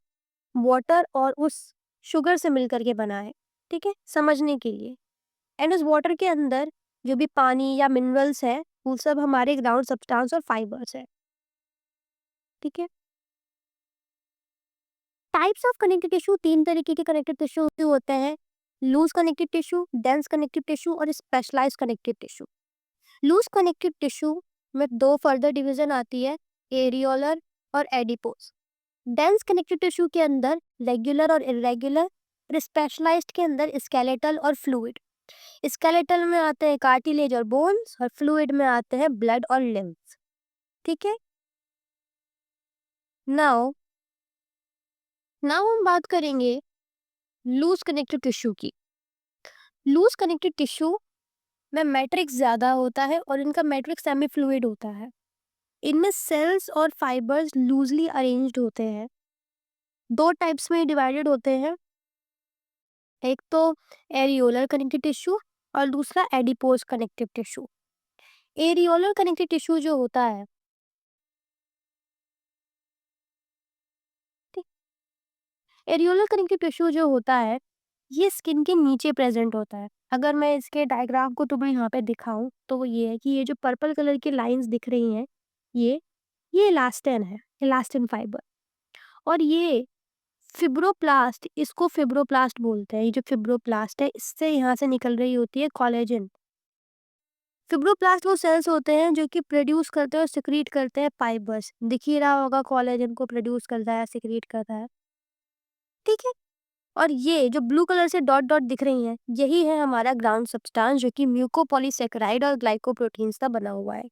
वाटर और उस शुगर से मिलकर के बना है। ठीक है, समझने के लिए। एंड उस वाटर के अंदर जो भी पानी या मिनरल्स है वो सब हमारे ग्राउंड सब्सटेंस और फाइबर्स है। ठीक है, टाइप्स ऑफ कनेक्टिव टिश्यू, 3 तरीके के कनेक्टिव टिश्यू होते हैं। Loose connective tissue, dense connective tissue और specialised connective tissue. Loose connective tissue में 2 फर्दर डिवीजन आती है, एरियोलर और एडिपोज। डेंस कनेक्टिव टिश्यू के अंदर रेगुलर और इरेगुलर, और स्पेशलाइज्ड के अंदर स्केलेटल और फ्लूइड। स्केलेटल में आते हैं कार्टिलेज और बोन्स, और फ्लूइड में आते हैं ब्लड और लिम्फ। ठीक है, नाउ नाउ हम बात करेंगे लूज कनेक्टिव टिश्यू की। लूज कनेक्टिव टिश्यू में मैट्रिक्स ज्यादा होता है और इनका मैट्रिक्स सेमी फ्लूइड होता है। इनमें सेल्स और फाइबर्स लूजली अरेंज्ड होते हैं। 2 टाइप्स में डिवाइडेड होते हैं, एक तो एरियोलर कनेक्टिव टिश्यू और दूसरा adipose connective tissue. Areolar connective tissue जो होता है, एरियोलर कनेक्टिव टिश्यू जो होता है ये स्किन के नीचे प्रेजेंट होता है। अगर मैं इसके डायग्राम को तुम्हें यहाँ पे दिखाऊं तो वो ये है कि ये जो पर्पल कलर की लाइंस दिख रही हैं, ये इलास्टिन है, इलास्टिन फाइबर। और ये फिब्रोप्लास्ट, इसको फिब्रोप्लास्ट बोलते हैं। ये जो फिब्रोप्लास्ट है इससे यहाँ से निकल रही होती है कोलेजन। फिब्रोप्लास्ट वो सेल्स होते हैं जो कि प्रोड्यूस करते हैं और सिक्रीट करते हैं फाइबर्स। दिख ही रहा होगा कोलेजन को प्रोड्यूस करता है, सिक्रीट करता है। ठीक है, और ये जो ब्लू कलर से डॉट डॉट दिख रही हैं यही है हमारा ग्राउंड सब्सटेंस जो कि म्यूकोपॉलीसेकेराइड और ग्लाइकोप्रोटीन्स का बना हुआ है।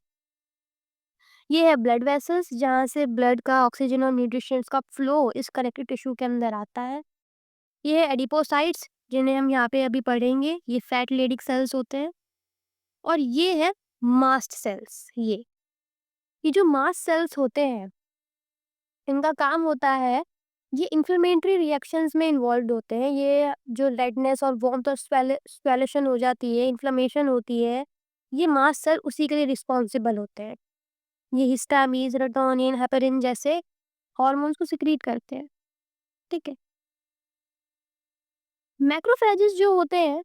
ये है ब्लड वेसल्स जहाँ से ब्लड का ऑक्सीजन और न्यूट्रिशंस का फ्लो इस कनेक्टिव टिश्यू के अंदर आता है। ये है एडिपोसाइट्स जिन्हें हम यहाँ पे अभी पढ़ेंगे, ये फैट लेडिक सेल्स होते हैं। और ये है मास्ट सेल्स। ये जो मास्ट सेल्स होते हैं इनका काम होता है, ये इन्फ्लेमेटरी रिएक्शंस में इन्वॉल्व होते हैं। ये जो रेडनेस और वार्मथ और स्वेलेशन हो जाती है, इन्फ्लेमेशन होती है, ये मास्ट सेल उसी के लिए रिस्पॉन्सिबल होते हैं। ये हिस्टामिन, सेरोटोनिन, हेपेरिन जैसे हार्मोन्स को सिक्रीट करते हैं। ठीक है, मैक्रोफेजेस जो होते हैं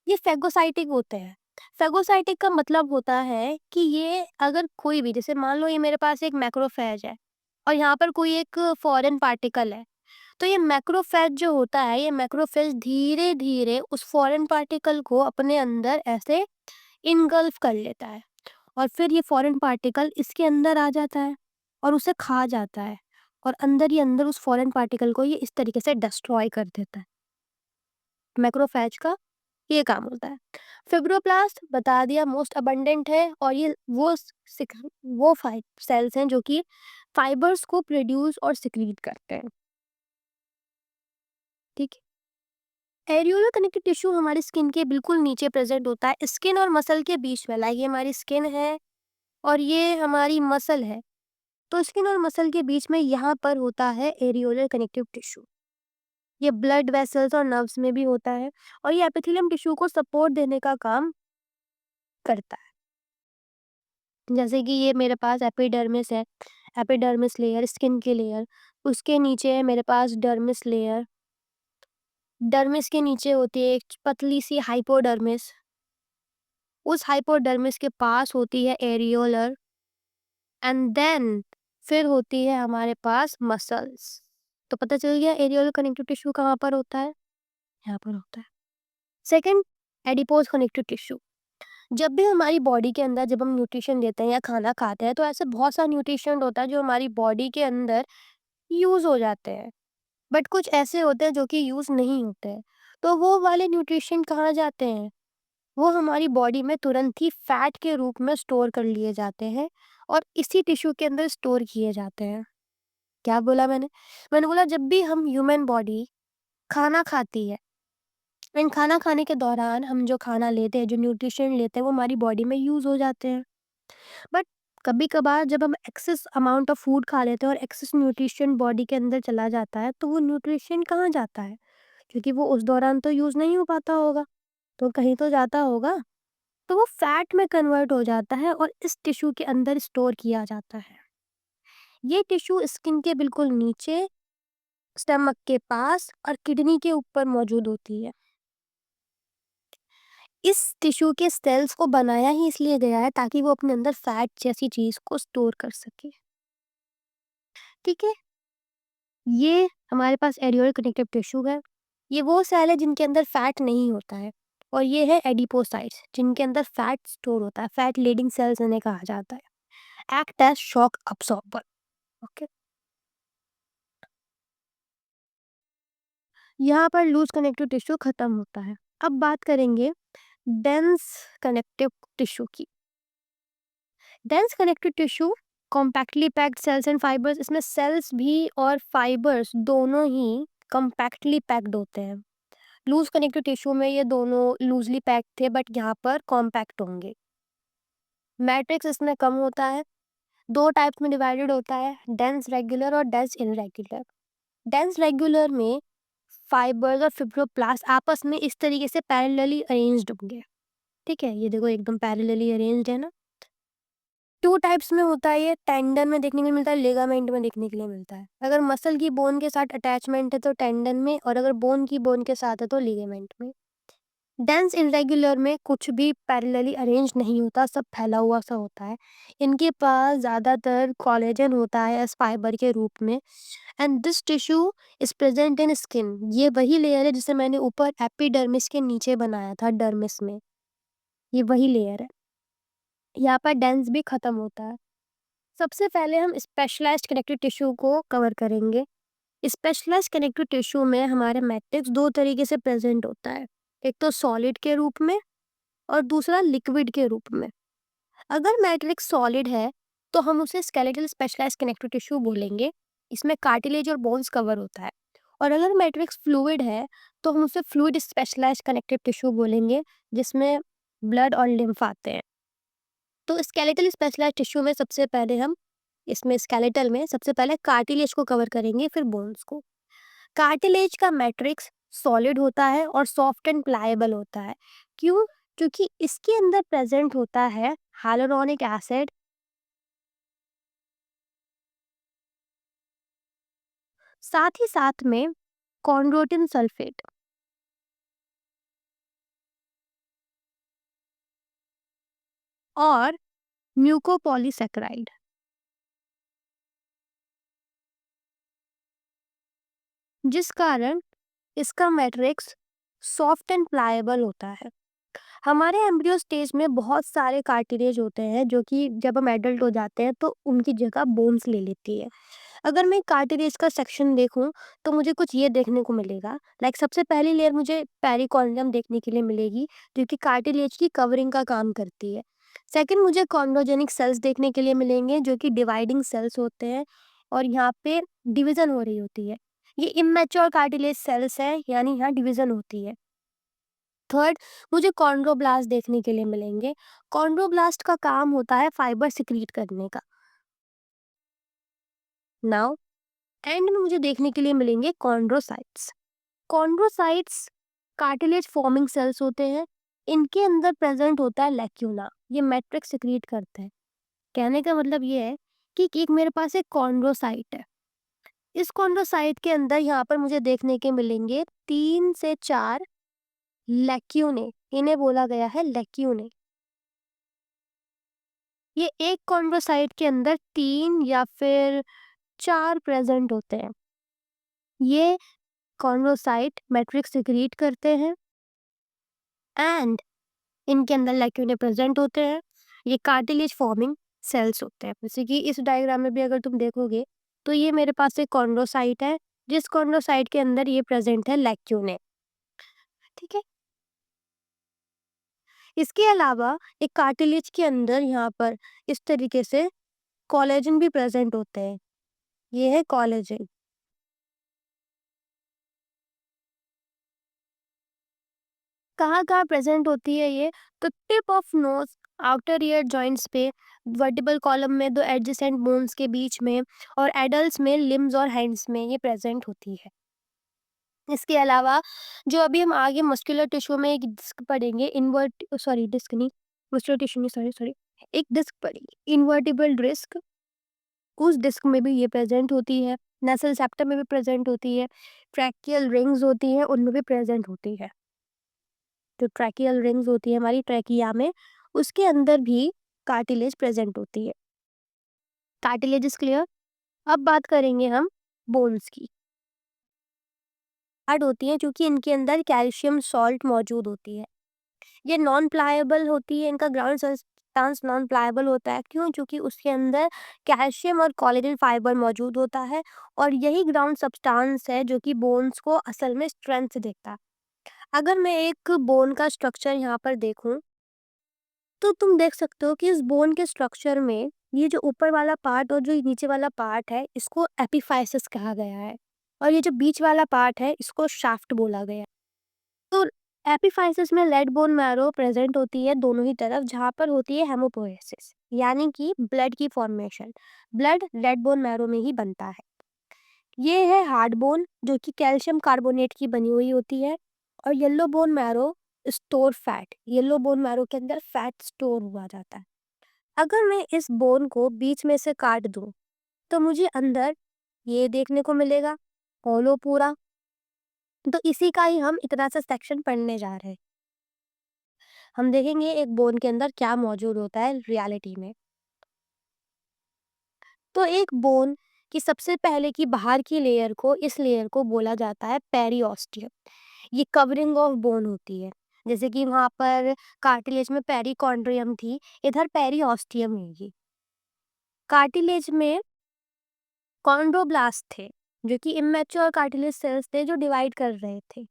ये फेगोसाइटिक होते हैं। फेगोसाइटिक का मतलब होता है कि ये अगर कोई भी, जैसे मान लो ये मेरे पास एक मैक्रोफेज है और यहाँ पर कोई एक फॉरेन पार्टिकल है, तो ये मैक्रोफेज जो होता है, ये मैक्रोफेज धीरे धीरे उस फॉरेन पार्टिकल को अपने अंदर ऐसे इनगल्फ कर लेता है, और फिर ये फॉरेन पार्टिकल इसके अंदर आ जाता है और उसे खा जाता है, और अंदर ही अंदर उस फॉरेन पार्टिकल को ये इस तरीके से डिस्ट्रॉय कर देता है। मैक्रोफेज का ये काम होता है। फिब्रोप्लास्ट बता दिया मोस्ट अबंडेंट है, और ये वो फाइव सेल्स हैं जो कि फाइबर्स को प्रोड्यूस और सिक्रीट करते हैं। ठीक है, एरियोलर कनेक्टिव टिश्यू हमारी स्किन के बिल्कुल नीचे प्रेजेंट होता है, स्किन और मसल के बीच में। लाइक ये हमारी स्किन है और ये हमारी मसल है, तो स्किन और मसल के बीच में यहाँ पर होता है एरियोलर कनेक्टिव टिश्यू। ये ब्लड वेसल्स और नर्व्स में भी होता है, और ये एपिथेलियम टिश्यू को सपोर्ट देने का काम करता है। जैसे कि ये मेरे पास एपिडर्मिस है, एपिडर्मिस लेयर स्किन की लेयर, उसके नीचे है मेरे पास डर्मिस लेयर। डर्मिस के नीचे होती है एक पतली सी हाइपोडर्मिस, उस हाइपोडर्मिस के पास होती है एरियोलर, एंड देन फिर होती है हमारे पास मसल्स। तो पता चल गया एरियोलर कनेक्टिव टिश्यू कहाँ पर होता है, यहाँ पर होता है। Second, adipose connective tissue. जब भी हमारी बॉडी के अंदर जब हम न्यूट्रिशन लेते हैं या खाना खाते हैं तो ऐसे बहुत सा न्यूट्रिशन होता है जो हमारी बॉडी के अंदर यूज हो जाते हैं, बट कुछ ऐसे होते हैं जो कि यूज नहीं होते हैं। तो वो वाले न्यूट्रिशन कहाँ जाते हैं, वो हमारी बॉडी में तुरंत ही फैट के रूप में स्टोर कर लिए जाते हैं और इसी टिश्यू के अंदर स्टोर किए जाते हैं। क्या बोला मैंने, मैंने बोला जब भी हम ह्यूमन बॉडी खाना खाती है, एंड खाना खाने के दौरान हम जो खाना लेते हैं, जो न्यूट्रिशन लेते हैं, वो हमारी बॉडी में यूज हो जाते हैं। बट कभी कभार जब हम एक्सेस अमाउंट ऑफ फूड खा लेते हैं और एक्सेस न्यूट्रिशन बॉडी के अंदर चला जाता है, तो वो न्यूट्रिशन कहाँ जाता है? क्योंकि वो उस दौरान तो यूज़ नहीं हो पाता होगा, तो कहीं तो जाता होगा। तो वो फैट में कन्वर्ट हो जाता है और इस टिश्यू के अंदर स्टोर किया जाता है। ये टिश्यू स्किन के बिल्कुल नीचे, स्टमक के पास और किडनी के ऊपर मौजूद होती है। इस टिश्यू के सेल्स को बनाया ही इसलिए गया है ताकि वो अपने अंदर फैट जैसी चीज़ को स्टोर कर सके। ठीक है? ये हमारे पास एरियल कनेक्टिव टिश्यू है। ये वो सेल है जिनके अंदर फैट नहीं होता है, और ये है एडिपोसाइट्स जिनके अंदर फैट स्टोर होता है। फैट लीडिंग सेल्स इन्हें कहा जाता है। Act as shock absorber. Okay. यहाँ पर लूज कनेक्टिव टिश्यू खत्म होता है। अब बात करेंगे डेंस कनेक्टिव टिश्यू की। Dense connective tissue compactly packed cells and fibres, इसमें सेल्स भी और फाइबर्स दोनों ही कॉम्पैक्टली पैक्ड होते हैं। लूज कनेक्टिव टिश्यू में ये दोनों लूजली पैक्ड थे, बट यहाँ पर कॉम्पैक्ट होंगे। मैट्रिक्स इसमें कम होता है। दो टाइप्स में डिवाइडेड होता है, डेंस रेगुलर और डेंस इनरेगुलर। डेंस रेगुलर में फाइबर्स और फिब्रोब्लास्ट आपस में इस तरीके से पैरेलली अरेंज्ड होंगे। ठीक है, ये देखो एकदम पैरेलली अरेंज्ड है ना। टू टाइप्स में होता है, ये टेंडन में देखने को मिलता है, लिगामेंट में देखने के लिए मिलता है। अगर मसल की बोन के साथ अटैचमेंट है तो टेंडन में, और अगर बोन की बोन के साथ है तो लिगामेंट में। डेंस इरेगुलर में कुछ भी पैरेलली अरेंज नहीं होता, सब फैला हुआ सा होता है। इनके पास ज़्यादातर कोलेजन होता है एस फाइबर के रूप में, and this tissue is present in skin. ये वही लेयर है जिसे मैंने ऊपर एपिडर्मिस के नीचे बनाया था, डर्मिस में। ये वही लेयर है। यहाँ पर डेंस भी खत्म होता है। सबसे पहले हम स्पेशलाइज्ड कनेक्टिव टिश्यू को कवर करेंगे। स्पेशलाइज्ड कनेक्टिव टिश्यू में हमारे मैट्रिक्स दो तरीके से प्रेजेंट होता है, एक तो सॉलिड के रूप में और दूसरा लिक्विड के रूप में। अगर मैट्रिक्स सॉलिड है तो हम उसे स्केलेटल स्पेशलाइज्ड कनेक्टिव टिश्यू बोलेंगे। इसमें कार्टिलेज और बोन्स कवर होता है। और अगर मैट्रिक्स फ्लूइड है तो हम उसे फ्लूइड स्पेशलाइज्ड कनेक्टिव टिश्यू बोलेंगे, जिसमें ब्लड और लिम्फ आते हैं। तो स्केलेटल स्पेशलाइज्ड टिश्यू में सबसे पहले हम इसमें स्केलेटल में सबसे पहले कार्टिलेज को कवर करेंगे, फिर बोन्स को। कार्टिलेज का मैट्रिक्स सॉलिड होता है और सॉफ्ट एंड प्लायबल होता है। क्यों? क्योंकि इसके अंदर प्रेजेंट होता है हाइलुरोनिक एसिड, साथ ही साथ में कॉन्ड्रोटिन सल्फेट और म्यूकोपॉलीसैकेराइड, जिस कारण इसका मैट्रिक्स सॉफ्ट एंड प्लायबल होता है। हमारे एम्ब्रियो स्टेज में बहुत सारे कार्टिलेज होते हैं जो कि जब हम एडल्ट हो जाते हैं तो उनकी जगह बोन्स ले लेती है। अगर मैं कार्टिलेज का सेक्शन देखूं तो मुझे कुछ ये देखने को मिलेगा। लाइक सबसे पहली लेयर मुझे पेरिकॉन्डियम देखने के लिए मिलेगी, जो कि कार्टिलेज की कवरिंग का काम करती है। सेकंड, मुझे कॉन्ड्रोजेनिक सेल्स देखने के लिए मिलेंगे जो कि डिवाइडिंग सेल्स होते हैं, और यहाँ पे डिवीजन हो रही होती है। ये इमेच्योर कार्टिलेज सेल्स है, यानी यहाँ डिवीजन होती है। थर्ड, मुझे कॉन्ड्रोब्लास्ट देखने के लिए मिलेंगे। कॉन्ड्रोब्लास्ट का काम होता है फाइबर सिक्रीट करने का। नाउ एंड में मुझे देखने के लिए मिलेंगे chondrocytes. Chondrocytes cartilage forming sales होते हैं। इनके अंदर प्रेजेंट होता है लैक्यूना, ये मैट्रिक्स सिक्रीट करते हैं। कहने का मतलब ये है कि एक मेरे पास एक कॉन्ड्रोसाइट है। इस कॉन्ड्रोसाइट के अंदर यहाँ पर मुझे देखने के मिलेंगे 3 से 4 लैक्यूने, इन्हें बोला गया है लैक्यूने। ये एक कॉन्ड्रोसाइट के अंदर 3 या फिर 4 प्रेजेंट होते हैं। ये कॉन्ड्रोसाइट मैट्रिक्स सिक्रीट करते हैं एंड इनके अंदर लैक्यूने प्रेजेंट होते हैं। ये कार्टिलेज फॉर्मिंग सेल्स होते हैं। जैसे कि इस डायग्राम में भी अगर तुम देखोगे तो ये मेरे पास एक कॉन्ड्रोसाइट है, जिस कॉन्ड्रोसाइट के अंदर ये प्रेजेंट है लैक्यूने। ठीक है। इसके अलावा एक कार्टिलेज के अंदर यहाँ पर इस तरीके से कोलेजन भी प्रेजेंट होते हैं। ये है कोलेजन। कहाँ कहाँ प्रेजेंट होती है ये? तो tip of nose outer ear joints पे, वर्टिबल कॉलम में, दो एडजेसेंट बोन्स के बीच में, और एडल्ट्स में लिम्स और हैंड्स में ये प्रेजेंट होती है। इसके अलावा जो अभी हम आगे मस्कुलर टिश्यू में एक डिस्क पढ़ेंगे, इन्वर्ट सॉरी डिस्क नहीं, मस्कुलर टिश्यू नहीं, सॉरी सॉरी, एक डिस्क पढ़ेंगे, इन्वर्टिबल डिस्क, उस डिस्क में भी ये प्रेजेंट होती है। नेसल सेप्टम में भी प्रेजेंट होती है। ट्रैकियल रिंग्स होती हैं, उनमें भी प्रेजेंट होती है। जो ट्रैकियल रिंग्स होती है हमारी ट्रैकिया में, उसके अंदर भी कार्टिलेज प्रेजेंट होती है। Cartilage is clear. अब बात करेंगे हम बोन्स की। हार्ड होती है क्योंकि इनके अंदर कैल्शियम सॉल्ट मौजूद होती है। ये नॉन प्लाएबल होती है, इनका ग्राउंड सब्सटेंस नॉन प्लाएबल होता है। क्यों? क्योंकि उसके अंदर कैल्शियम और कोलेजन फाइबर मौजूद होता है, और यही ग्राउंड सब्सटेंस है जो कि बोन्स को असल में स्ट्रेंथ देता है। अगर मैं एक बोन का स्ट्रक्चर यहाँ पर देखूं, तो तुम देख सकते हो कि इस बोन के स्ट्रक्चर में ये जो ऊपर वाला पार्ट और जो ये नीचे वाला पार्ट है, इसको एपिफाइसिस कहा गया है, और ये जो बीच वाला पार्ट है, इसको शाफ्ट बोला गया है। तो एपिफाइसिस में लेड बोन मैरो प्रेजेंट होती है दोनों ही तरफ, जहाँ पर होती है हेमोपोएसिस, यानी कि ब्लड की formation. Blood red bone marrow में ही बनता है। ये है हार्ड बोन, जो कि कैल्शियम कार्बोनेट की बनी हुई होती है। और yellow bone marrow store fat, yellow bone marrow के अंदर फैट स्टोर हुआ जाता है। अगर मैं इस बोन को बीच में से काट दूं, तो मुझे अंदर ये देखने को मिलेगा, होलो पूरा। तो इसी का ही हम इतना सा सेक्शन पढ़ने जा रहे हैं। हम देखेंगे एक बोन के अंदर क्या मौजूद होता है रियलिटी में। तो एक बोन की सबसे पहले की बाहर की लेयर को, इस लेयर को बोला जाता है पेरिओस्टियम। ये कवरिंग ऑफ बोन होती है। जैसे कि वहां पर कार्टिलेज में पेरिकॉन्ड्रियम थी, इधर पेरिओस्टियम है। ये कार्टिलेज में कॉन्ड्रोब्लास्ट थे, जो कि इमेच्योर कार्टिलेज सेल्स थे जो डिवाइड कर रहे थे।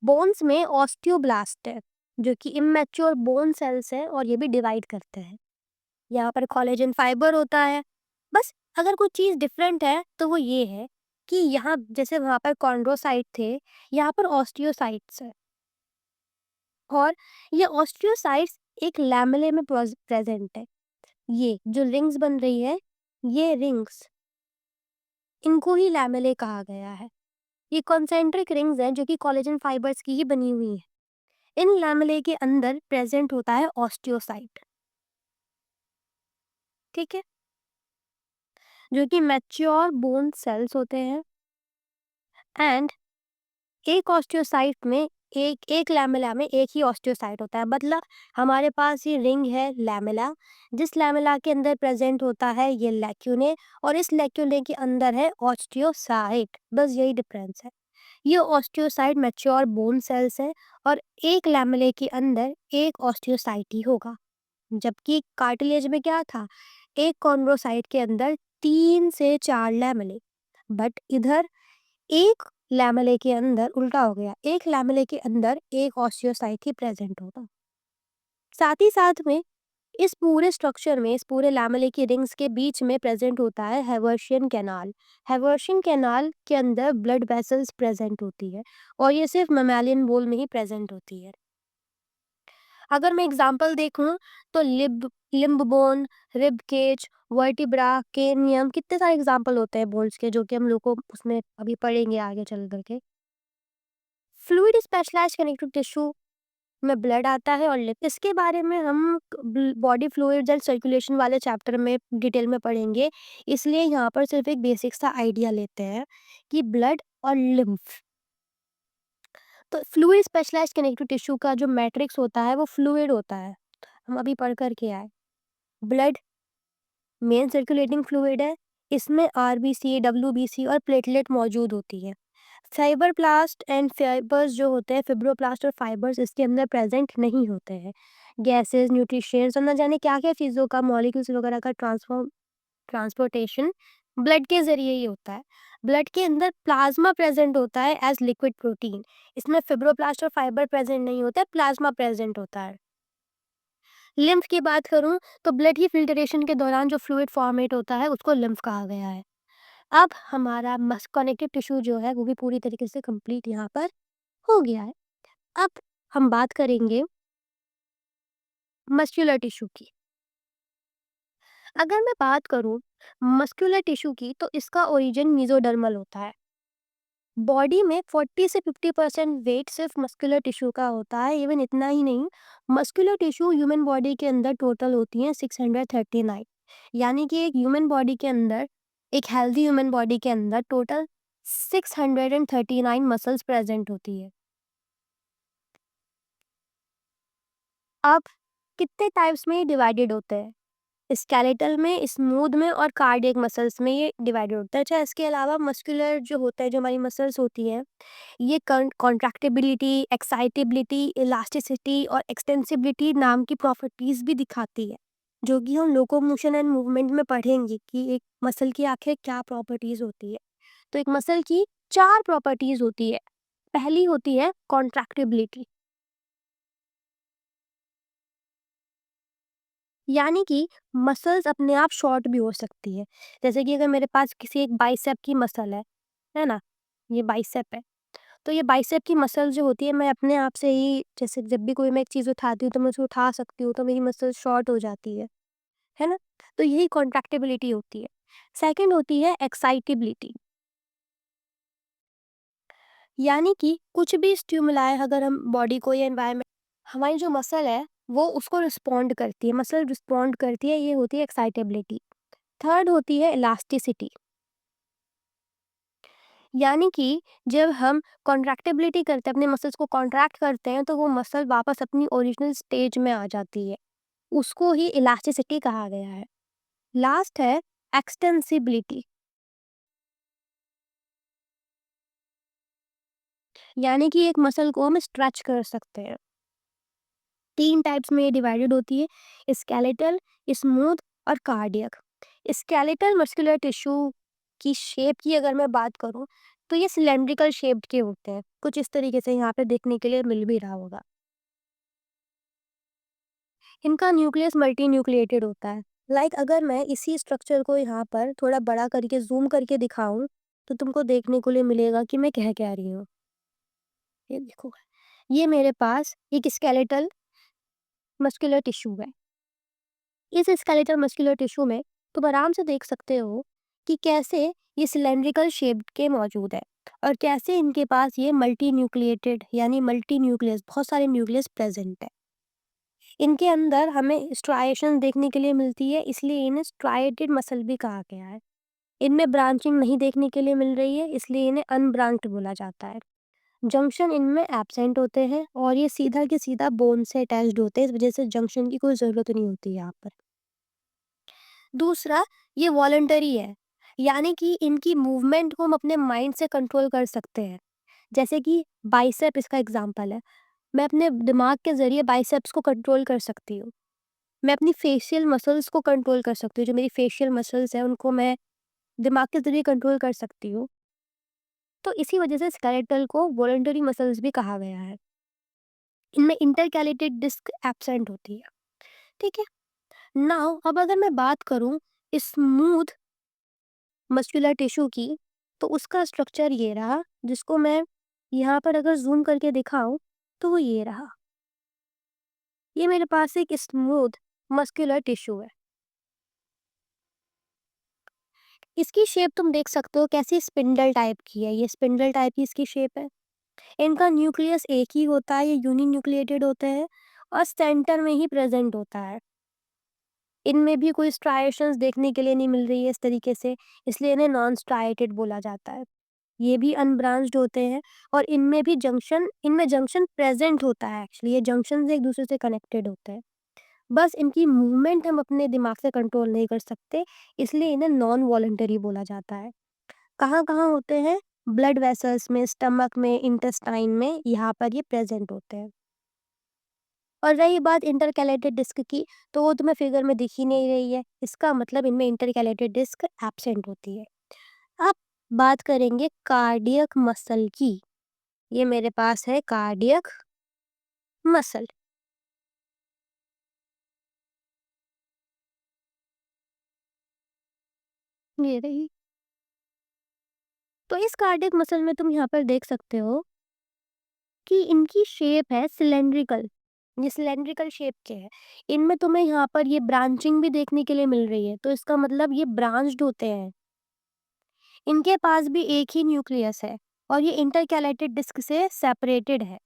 बोन्स में ऑस्टियोब्लास्ट है, जो कि इमेच्योर बोन सेल्स है और ये भी डिवाइड करते हैं। यहाँ पर कोलेजन फाइबर होता है। बस अगर कोई चीज़ डिफरेंट है तो वो ये है कि यहाँ जैसे वहाँ पर कॉन्ड्रोसाइट थे, यहाँ पर ऑस्टियोसाइट्स है। और ये ऑस्टियोसाइट्स एक लैमेले में प्रेजेंट है। ये जो रिंग्स बन रही है, ये रिंग्स, इनको ही लैमेले कहा गया है। ये कॉन्सेंट्रिक रिंग्स हैं जो कि कोलेजन फाइबर्स की ही बनी हुई है। इन लैमेले के अंदर प्रेजेंट होता है ऑस्टियोसाइट। ठीक है, जो कि मैच्योर बोन सेल्स होते हैं। एंड एक ऑस्टियोसाइट में, एक एक लैमेला में एक ही ऑस्टियोसाइट होता है। मतलब हमारे पास ये रिंग है लैमेला, जिस लैमेला के अंदर प्रेजेंट होता है ये लैक्यूने, और इस लैक्यूने के अंदर है ऑस्टियोसाइट। बस यही डिफरेंस है। ये ऑस्टियोसाइट मैच्योर बोन सेल्स है, और एक लैमेले के अंदर एक ऑस्टियोसाइट ही होगा। जबकि कार्टिलेज में क्या था, एक कॉन्ड्रोसाइट के अंदर 3 से 4 लैमेले। बट इधर एक लैमेले के अंदर उल्टा हो गया, एक लैमेले के अंदर एक ऑस्टियोसाइट ही प्रेजेंट होगा। साथ ही साथ में इस पूरे स्ट्रक्चर में, इस पूरे लैमेले की रिंग्स के बीच में प्रेजेंट होता है हेवर्शियन कैनाल। हेवर्शियन कैनाल के अंदर ब्लड वेसल्स प्रेजेंट होती है, और ये सिर्फ ममेलियन बोल में ही प्रेजेंट होती है। अगर मैं एग्जांपल देखूं, तो limb bone, rib cage, vertebra, cranium, कितने सारे एग्जांपल होते हैं बोन्स के, जो कि हम लोग को उसमें अभी पढ़ेंगे आगे चल करके। फ्लूइड स्पेशलाइज्ड कनेक्टिव टिश्यू में ब्लड आता है, और इसके बारे में हम बॉडी फ्लूइड्स एंड सर्कुलेशन वाले चैप्टर में डिटेल में पढ़ेंगे। इसलिए यहाँ पर सिर्फ एक बेसिक सा आइडिया लेते हैं कि ब्लड और लिम्फ। तो फ्लूइड स्पेशलाइज्ड कनेक्टिव टिश्यू का जो मैट्रिक्स होता है वो फ्लूइड होता है। हम अभी पढ़ कर के आए। ब्लड मेन सर्कुलेटिंग फ्लूइड है। इसमें आरबीसी, डब्ल्यूबीसी और प्लेटलेट मौजूद होती है। फाइबरप्लास्ट एंड फाइबर्स जो होते हैं, फिब्रोप्लास्ट और फाइबर्स इसके अंदर प्रेजेंट नहीं होते हैं। गैसेस, न्यूट्रिशंस और न जाने क्या क्या चीज़ों का, मॉलिक्यूल्स वगैरह का ट्रांसपोर्टेशन ब्लड के जरिए ही होता है। ब्लड के अंदर प्लाज्मा प्रेजेंट होता है एज लिक्विड प्रोटीन। इसमें फिब्रोप्लास्ट और फाइबर प्रेजेंट नहीं होता है, प्लाज्मा प्रेजेंट होता है। लिम्फ की बात करूं, तो ब्लड की फिल्ट्रेशन के दौरान जो फ्लूइड फॉर्मेट होता है उसको लिम्फ कहा गया है। अब हमारा कनेक्टिव टिश्यू जो है वो भी पूरी तरीके से कंप्लीट यहाँ पर हो गया है। अब हम बात करेंगे मस्कुलर टिश्यू की। अगर मैं बात करूँ मस्कुलर टिश्यू की, तो इसका ओरिजिन मेसोडर्मल होता है। बॉडी में 40 से 50% वेट सिर्फ मस्कुलर टिश्यू का होता है। इवन इतना ही नहीं, मस्कुलर टिश्यू ह्यूमन बॉडी के अंदर टोटल होती हैं 639। यानी कि एक ह्यूमन बॉडी के अंदर, एक हेल्दी ह्यूमन बॉडी के अंदर टोटल 639 मसल्स प्रेजेंट होती है। अब कितने टाइप्स में डिवाइडेड होते हैं? स्केलेटल में, स्मूथ में और कार्डियक मसल्स में ये डिवाइडेड होता है। अच्छा, इसके अलावा मस्कुलर जो होता है, जो हमारी मसल्स होती हैं, ये कॉन्ट्रैक्टिबिलिटी, एक्साइटेबिलिटी, इलास्टिसिटी और एक्सटेंसिबिलिटी नाम की प्रॉपर्टीज भी दिखाती है, जो कि हम लोकोमोशन एंड मूवमेंट में पढ़ेंगे कि एक मसल की आखिर क्या प्रॉपर्टीज होती है। तो एक मसल की 4 प्रॉपर्टीज होती है। पहली होती है कॉन्ट्रैक्टिबिलिटी, यानी कि मसल्स अपने आप शॉर्ट भी हो सकती है। जैसे कि अगर मेरे पास किसी एक बाइसेप की मसल है ना? ये बाइसेप है। तो ये बाइसेप की मसल जो होती है, मैं अपने आप से ही, जैसे जब भी कोई मैं एक चीज़ उठाती हूँ तो मैं उसे उठा सकती हूँ, तो मेरी मसल शॉर्ट हो जाती है ना? तो यही कॉन्ट्रैक्टिबिलिटी होती है। सेकंड होती है एक्साइटेबिलिटी, यानी कि कुछ भी स्टिमुलाई अगर हम बॉडी को या एनवायरनमेंट, हमारी जो मसल है वो उसको रिस्पॉन्ड करती है, मसल रिस्पॉन्ड करती है, ये होती है एक्साइटेबिलिटी। थर्ड होती है इलास्टिसिटी, यानी कि जब हम कॉन्ट्रैक्टिबिलिटी करते हैं, अपने मसल्स को कॉन्ट्रैक्ट करते हैं, तो वो मसल वापस अपनी ओरिजिनल स्टेज में आ जाती है। उसको ही इलास्टिसिटी कहा गया है। लास्ट है एक्सटेंसिबिलिटी, यानी कि एक मसल को हम स्ट्रेच कर सकते हैं। 3 टाइप्स में ये डिवाइडेड होती है, स्केलेटल, स्मूथ और कार्डियक। स्केलेटल मस्कुलर टिश्यू की शेप की अगर मैं बात करूँ, तो ये सिलेंड्रिकल शेप्ड के होते हैं। कुछ इस तरीके से यहाँ पे देखने के लिए मिल भी रहा होगा। इनका न्यूक्लियस मल्टी न्यूक्लिएटेड होता है। अगर मैं इसी स्ट्रक्चर को यहाँ पर थोड़ा बड़ा करके ज़ूम करके दिखाऊँ, तो तुमको देखने को लिए मिलेगा कि मैं कह रही हूँ। ये देखो, ये मेरे पास एक स्केलेटल मस्कुलर टिश्यू है। इस स्केलेटल मस्कुलर टिश्यू में तुम आराम से देख सकते हो कि कैसे ये सिलेंड्रिकल शेप के मौजूद है, और कैसे इनके पास ये मल्टी न्यूक्लिएटेड यानी मल्टी न्यूक्लियस, बहुत सारे न्यूक्लियस प्रेजेंट है। इनके अंदर हमें स्ट्राइएशन देखने के लिए मिलती है, इसलिए इन्हें स्ट्राइएटेड मसल भी कहा गया है। इनमें ब्रांचिंग नहीं देखने के लिए मिल रही है, इसलिए इन्हें अनब्रांच्ड बोला जाता है। जंक्शन इनमें एब्सेंट होते हैं और ये सीधा के सीधा बोन से अटैच्ड होते हैं, इस वजह से जंक्शन की कोई ज़रूरत नहीं होती यहाँ पर। दूसरा, ये वॉलंटरी है, यानी कि इनकी मूवमेंट को हम अपने माइंड से कंट्रोल कर सकते हैं। जैसे कि बाइसेप इसका एग्जांपल है। मैं अपने दिमाग के ज़रिए बाइसेप्स को कंट्रोल कर सकती हूँ। मैं अपनी फेशियल मसल्स को कंट्रोल कर सकती हूँ, जो मेरी फेशियल मसल्स हैं उनको मैं दिमाग के ज़रिए कंट्रोल कर सकती हूँ। तो इसी वजह से स्केलेटल को वॉलंटरी मसल्स भी कहा गया है। इनमें इंटरकैलेटेड डिस्क एब्सेंट होती है, ठीक है? नाउ अब अगर मैं बात करूँ स्मूथ मस्कुलर टिश्यू की, तो उसका स्ट्रक्चर ये रहा, जिसको मैं यहाँ पर अगर ज़ूम करके दिखाऊँ, तो वो ये रहा। ये मेरे पास एक स्मूथ मस्कुलर टिश्यू है। इसकी शेप तुम देख सकते हो कैसी स्पिंडल टाइप की है, ये स्पिंडल टाइप की इसकी शेप है। इनका न्यूक्लियस एक ही होता है, ये यूनिन्यूक्लिएटेड होते हैं और सेंटर में ही प्रेजेंट होता है। इनमें भी कोई स्ट्राइएशंस देखने के लिए नहीं मिल रही है इस तरीके से, इसलिए इन्हें नॉन स्ट्राइएटेड बोला जाता है। ये भी अनब्रांच्ड होते हैं और इनमें जंक्शन प्रेजेंट होता है, एक्चुअली ये जंक्शन एक दूसरे से कनेक्टेड होते हैं। बस इनकी मूवमेंट हम अपने दिमाग से कंट्रोल नहीं कर सकते, इसलिए इन्हें नॉन वॉलंटरी बोला जाता है। कहाँ-कहाँ होते हैं? ब्लड वेसल्स में, स्टमक में, इंटेस्टाइन में, यहाँ पर ये प्रेजेंट होते हैं। और रही बात इंटरकैलेटेड डिस्क की, तो वो तुम्हें फिगर में दिख ही नहीं रही है। इसका मतलब इनमें इंटरकैलेटेड डिस्क एब्सेंट होती है। अब बात करेंगे कार्डियक मसल की। ये मेरे पास है कार्डियक मसल, ये रही। तो इस कार्डियक मसल में तुम यहाँ पर देख सकते हो कि इनकी शेप है सिलेंड्रिकल, ये सिलेंड्रिकल शेप के हैं। इनमें तुम्हें यहाँ पर ये ब्रांचिंग भी देखने के लिए मिल रही है, तो इसका मतलब ये ब्रांच्ड होते हैं। इनके पास भी एक ही न्यूक्लियस है और ये इंटरकैलेटेड डिस्क से सेपरेटेड है।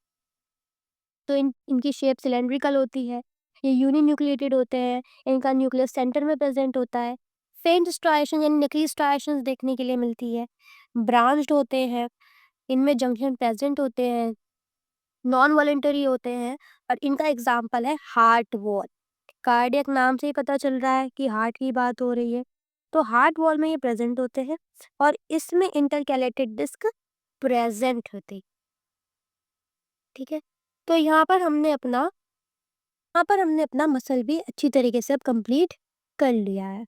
तो इनकी शेप सिलेंड्रिकल होती है। ये यूनिन्यूक्लिएटेड होते हैं। इनका न्यूक्लियस सेंटर में प्रेजेंट होता है। फेंट स्ट्राइएशन यानी नकली स्ट्राइएशंस देखने के लिए मिलती है। ब्रांच्ड होते हैं। इनमें जंक्शन प्रेजेंट होते हैं। नॉन वॉलेंटरी होते हैं। और इनका एग्जाम्पल है हार्ट वॉल। कार्डियक नाम से ही पता चल रहा है कि हार्ट की बात हो रही है। तो हार्ट वॉल में ये प्रेजेंट होते हैं और इसमें इंटरकैलेटेड डिस्क प्रेजेंट होती। ठीक है। तो यहाँ पर हमने अपना मसल भी अच्छी तरीके से अब कंप्लीट कर लिया है।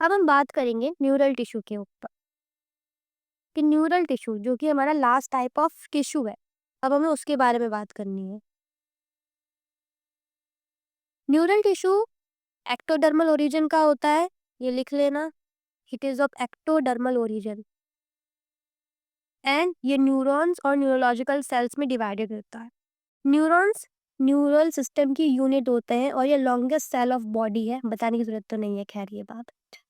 अब हम बात करेंगे न्यूरल टिश्यू के ऊपर कि न्यूरल टिश्यू जो कि हमारा लास्ट टाइप ऑफ टिश्यू है, अब हमें उसके बारे में बात करनी है। न्यूरल टिश्यू एक्टोडर्मल ओरिजिन का होता है, ये लिख लेना। It is of ectodermal origin and ये न्यूरॉन्स और न्यूरोलॉजिकल सेल्स में डिवाइडेड होता है। न्यूरॉन्स न्यूरल सिस्टम की यूनिट होते हैं और ये लॉन्गेस्ट सेल ऑफ बॉडी है, बताने की जरूरत तो नहीं है खैर ये बात।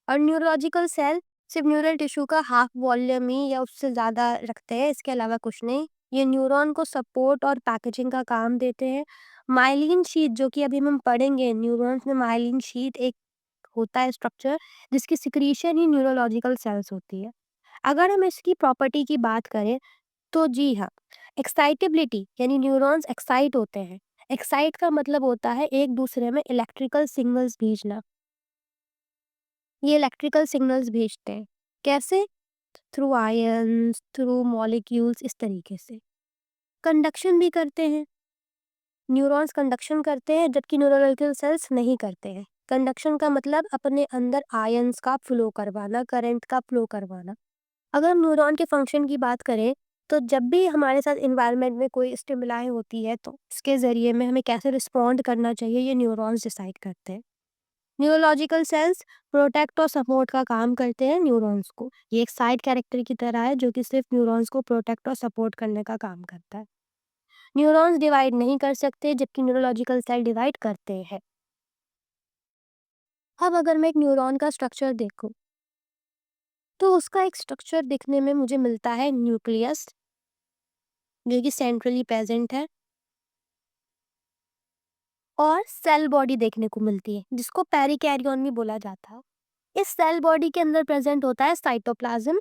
और न्यूरोलॉजिकल सेल सिर्फ न्यूरल टिश्यू का हाफ वॉल्यूम ही या उससे ज़्यादा रखते हैं, इसके अलावा कुछ नहीं। ये न्यूरॉन को सपोर्ट और पैकेजिंग का काम देते हैं। माइलिन शीट जो कि अभी हम पढ़ेंगे, न्यूरॉन्स में माइलिन शीट एक होता है स्ट्रक्चर जिसकी सिक्रीशन ही न्यूरोलॉजिकल सेल्स होती है। अगर हम इसकी प्रॉपर्टी की बात करें तो जी हाँ, एक्साइटेबिलिटी यानी न्यूरॉन्स एक्साइट होते हैं। एक्साइट का मतलब होता है एक दूसरे में इलेक्ट्रिकल सिग्नल्स भेजना। ये इलेक्ट्रिकल सिग्नल्स भेजते हैं। कैसे? थ्रू आयंस, थ्रू मॉलिक्यूल्स, इस तरीके से। कंडक्शन भी करते हैं। न्यूरॉन्स कंडक्शन करते हैं जबकि न्यूरोलॉजिकल सेल्स नहीं करते हैं। कंडक्शन का मतलब अपने अंदर आयंस का फ्लो करवाना, करंट का फ्लो करवाना। अगर हम न्यूरॉन के फंक्शन की बात करें तो जब भी हमारे साथ इन्वायरमेंट में कोई स्टिमुलाई होती है तो इसके ज़रिए में हमें कैसे रिस्पॉन्ड करना चाहिए ये न्यूरॉन्स डिसाइड करते हैं। न्यूरोलॉजिकल सेल्स प्रोटेक्ट और सपोर्ट का काम करते हैं न्यूरॉन्स को। ये एक साइड कैरेक्टर की तरह है जो कि सिर्फ न्यूरॉन्स को प्रोटेक्ट और सपोर्ट करने का काम करता है। न्यूरॉन्स डिवाइड नहीं कर सकते जबकि न्यूरोलॉजिकल सेल डिवाइड करते हैं। अब अगर मैं एक न्यूरॉन का स्ट्रक्चर देखूं तो उसका एक स्ट्रक्चर दिखने में मुझे मिलता है न्यूक्लियस जो कि सेंट्रली प्रेजेंट है और सेल बॉडी देखने को मिलती है जिसको पेरिकैरियन भी बोला जाता है। इस सेल बॉडी के अंदर प्रेजेंट होता है साइटोप्लाज्म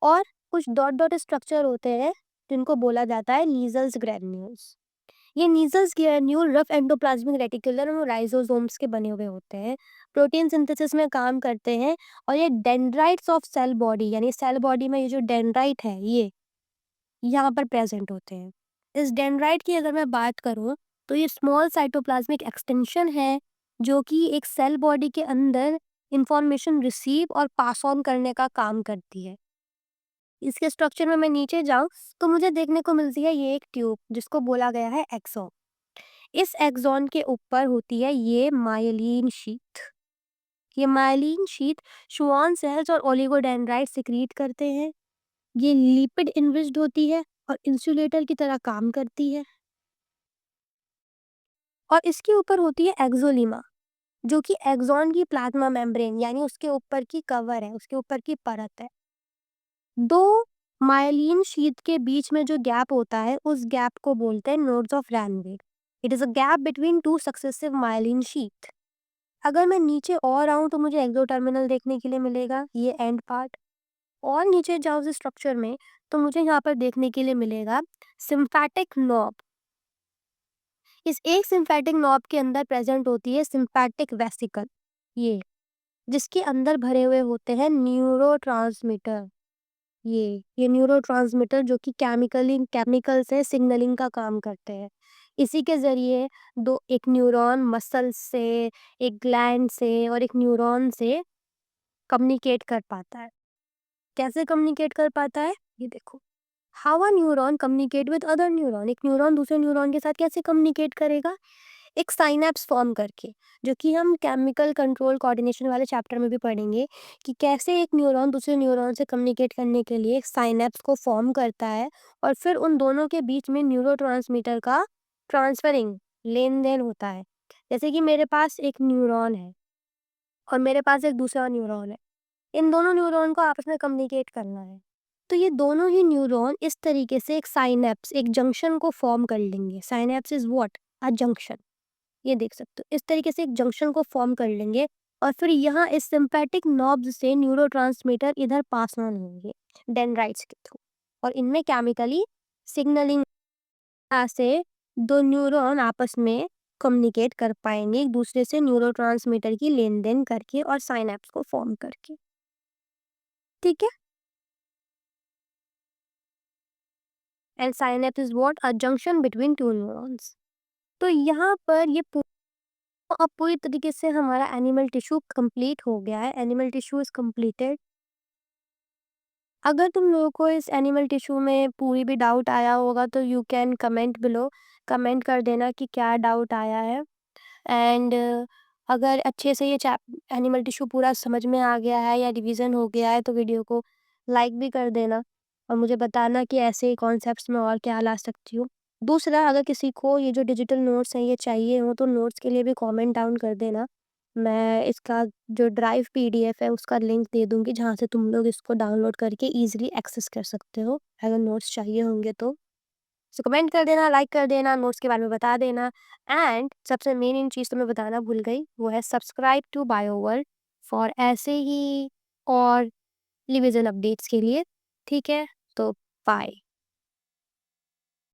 और कुछ डॉट डॉट स्ट्रक्चर होते हैं जिनको बोला जाता है नीजल्स ग्रैन्यूल्स। ये नीजल्स ग्रैन्यूल रफ एंडोप्लाज्मिक रेटिकुलर और राइजोसोम्स के बने हुए होते हैं। प्रोटीन सिंथेसिस में काम करते हैं और ये डेंड्राइट्स ऑफ सेल बॉडी यानी सेल बॉडी में ये जो डेंड्राइट है ये यहाँ पर प्रेजेंट होते हैं। इस डेंड्राइट की अगर मैं बात करूँ तो ये स्मॉल साइटोप्लाज्मिक एक्सटेंशन है जो कि एक सेल बॉडी के अंदर इंफॉर्मेशन रिसीव और पास ऑन करने का काम करती है। इसके स्ट्रक्चर में मैं नीचे जाऊं तो मुझे देखने को मिलती है ये एक ट्यूब जिसको बोला गया है एक्सॉन। इस एक्सॉन के ऊपर होती है ये मायलिन शीथ। ये मायलिन शीथ शुआन सेल्स और ओलिगोडेंड्राइट सिक्रीट करते हैं। ये लिपिड इन्रिच्ड होती है और इंसुलेटर की तरह काम करती है। और इसके ऊपर होती है एक्सोलीमा जो कि एक्सॉन की प्लाज्मा मेम्ब्रेन यानी उसके ऊपर की कवर है, उसके ऊपर की परत है। दो मायलिन शीथ के बीच में जो गैप होता है उस गैप को बोलते हैं nodes of Ranvier. It is a gap between two successive myelin sheath. अगर मैं नीचे और आऊं तो मुझे एक्सोटर्मिनल देखने के लिए मिलेगा, ये एंड पार्ट। और नीचे जाओ इस स्ट्रक्चर में तो मुझे यहाँ पर देखने के लिए मिलेगा सिम्फैटिक नॉब। इस एक सिम्फैटिक नॉब के अंदर प्रेजेंट होती है सिम्फैटिक वेसिकल, ये जिसके अंदर भरे हुए होते हैं न्यूरोट्रांसमीटर। ये न्यूरोट्रांसमीटर जो कि केमिकल से सिग्नलिंग का काम करते हैं। इसी के जरिए दो एक न्यूरॉन मसल से, एक ग्लैंड से और एक न्यूरॉन से कम्युनिकेट कर पाता है। कैसे कम्युनिकेट कर पाता है ये देखो। How a neuron communicate with other neuron. एक न्यूरॉन दूसरे न्यूरॉन के साथ कैसे कम्युनिकेट करेगा? एक साइनैप्स फॉर्म करके, जो कि हम केमिकल कंट्रोल कोऑर्डिनेशन वाले चैप्टर में भी पढ़ेंगे कि कैसे एक न्यूरॉन दूसरे न्यूरॉन से कम्युनिकेट करने के लिए एक साइनैप्स को फॉर्म करता है और फिर उन दोनों के बीच में न्यूरोट्रांसमीटर का ट्रांसफरिंग लेन-देन होता है। जैसे कि मेरे पास एक न्यूरॉन है और मेरे पास एक दूसरा न्यूरॉन है। इन दोनों न्यूरॉन को आपस में कम्युनिकेट करना है। तो ये दोनों ही न्यूरॉन इस तरीके से एक साइनैप्स, एक जंक्शन को फॉर्म कर लेंगे। Synapse is what? A junction. ये देख सकते हो। इस तरीके से एक जंक्शन को फॉर्म कर लेंगे और फिर यहाँ इस सिम्पैथिक नर्व्स से न्यूरोट्रांसमीटर इधर पास ऑन होंगे डेंड्राइट्स के थ्रू और इनमें केमिकली सिग्नलिंग से दो न्यूरॉन आपस में कम्युनिकेट कर पाएंगे एक दूसरे से न्यूरोट्रांसमीटर की लेन देन करके और साइनैप्स को फॉर्म करके। ठीक है। And synapse is what? A junction between two neurons. तो यहाँ पर ये अब पूरी तरीके से हमारा एनिमल टिश्यू कंप्लीट हो गया है। Animal tissue is completed. अगर तुम लोगों को इस एनिमल टिश्यू में पूरी भी डाउट आया होगा तो you can comment below. Comment कर देना कि क्या डाउट आया है। एंड अगर अच्छे से ये चैप एनिमल टिश्यू पूरा समझ में आ गया है या रिवीजन हो गया है तो वीडियो को लाइक भी कर देना और मुझे बताना कि ऐसे कॉन्सेप्ट्स में और क्या ला सकती हूँ। दूसरा, अगर किसी को ये जो डिजिटल नोट्स हैं ये चाहिए हो तो नोट्स के लिए भी कमेंट डाउन कर देना। मैं इसका जो ड्राइव पीडीएफ है उसका लिंक दे दूँगी जहाँ से तुम लोग इसको डाउनलोड करके ईज़िली एक्सेस कर सकते हो, अगर नोट्स चाहिए होंगे तो। सो कमेंट कर देना, लाइक कर देना, नोट्स के बारे में बता देना एंड सबसे मेन चीज़ तो मैं बताना भूल गई, वो है सब्सक्राइब टू बायोवर्ल्ड फॉर ऐसे ही और रिवीजन अपडेट्स के लिए। ठीक है? तो बाय।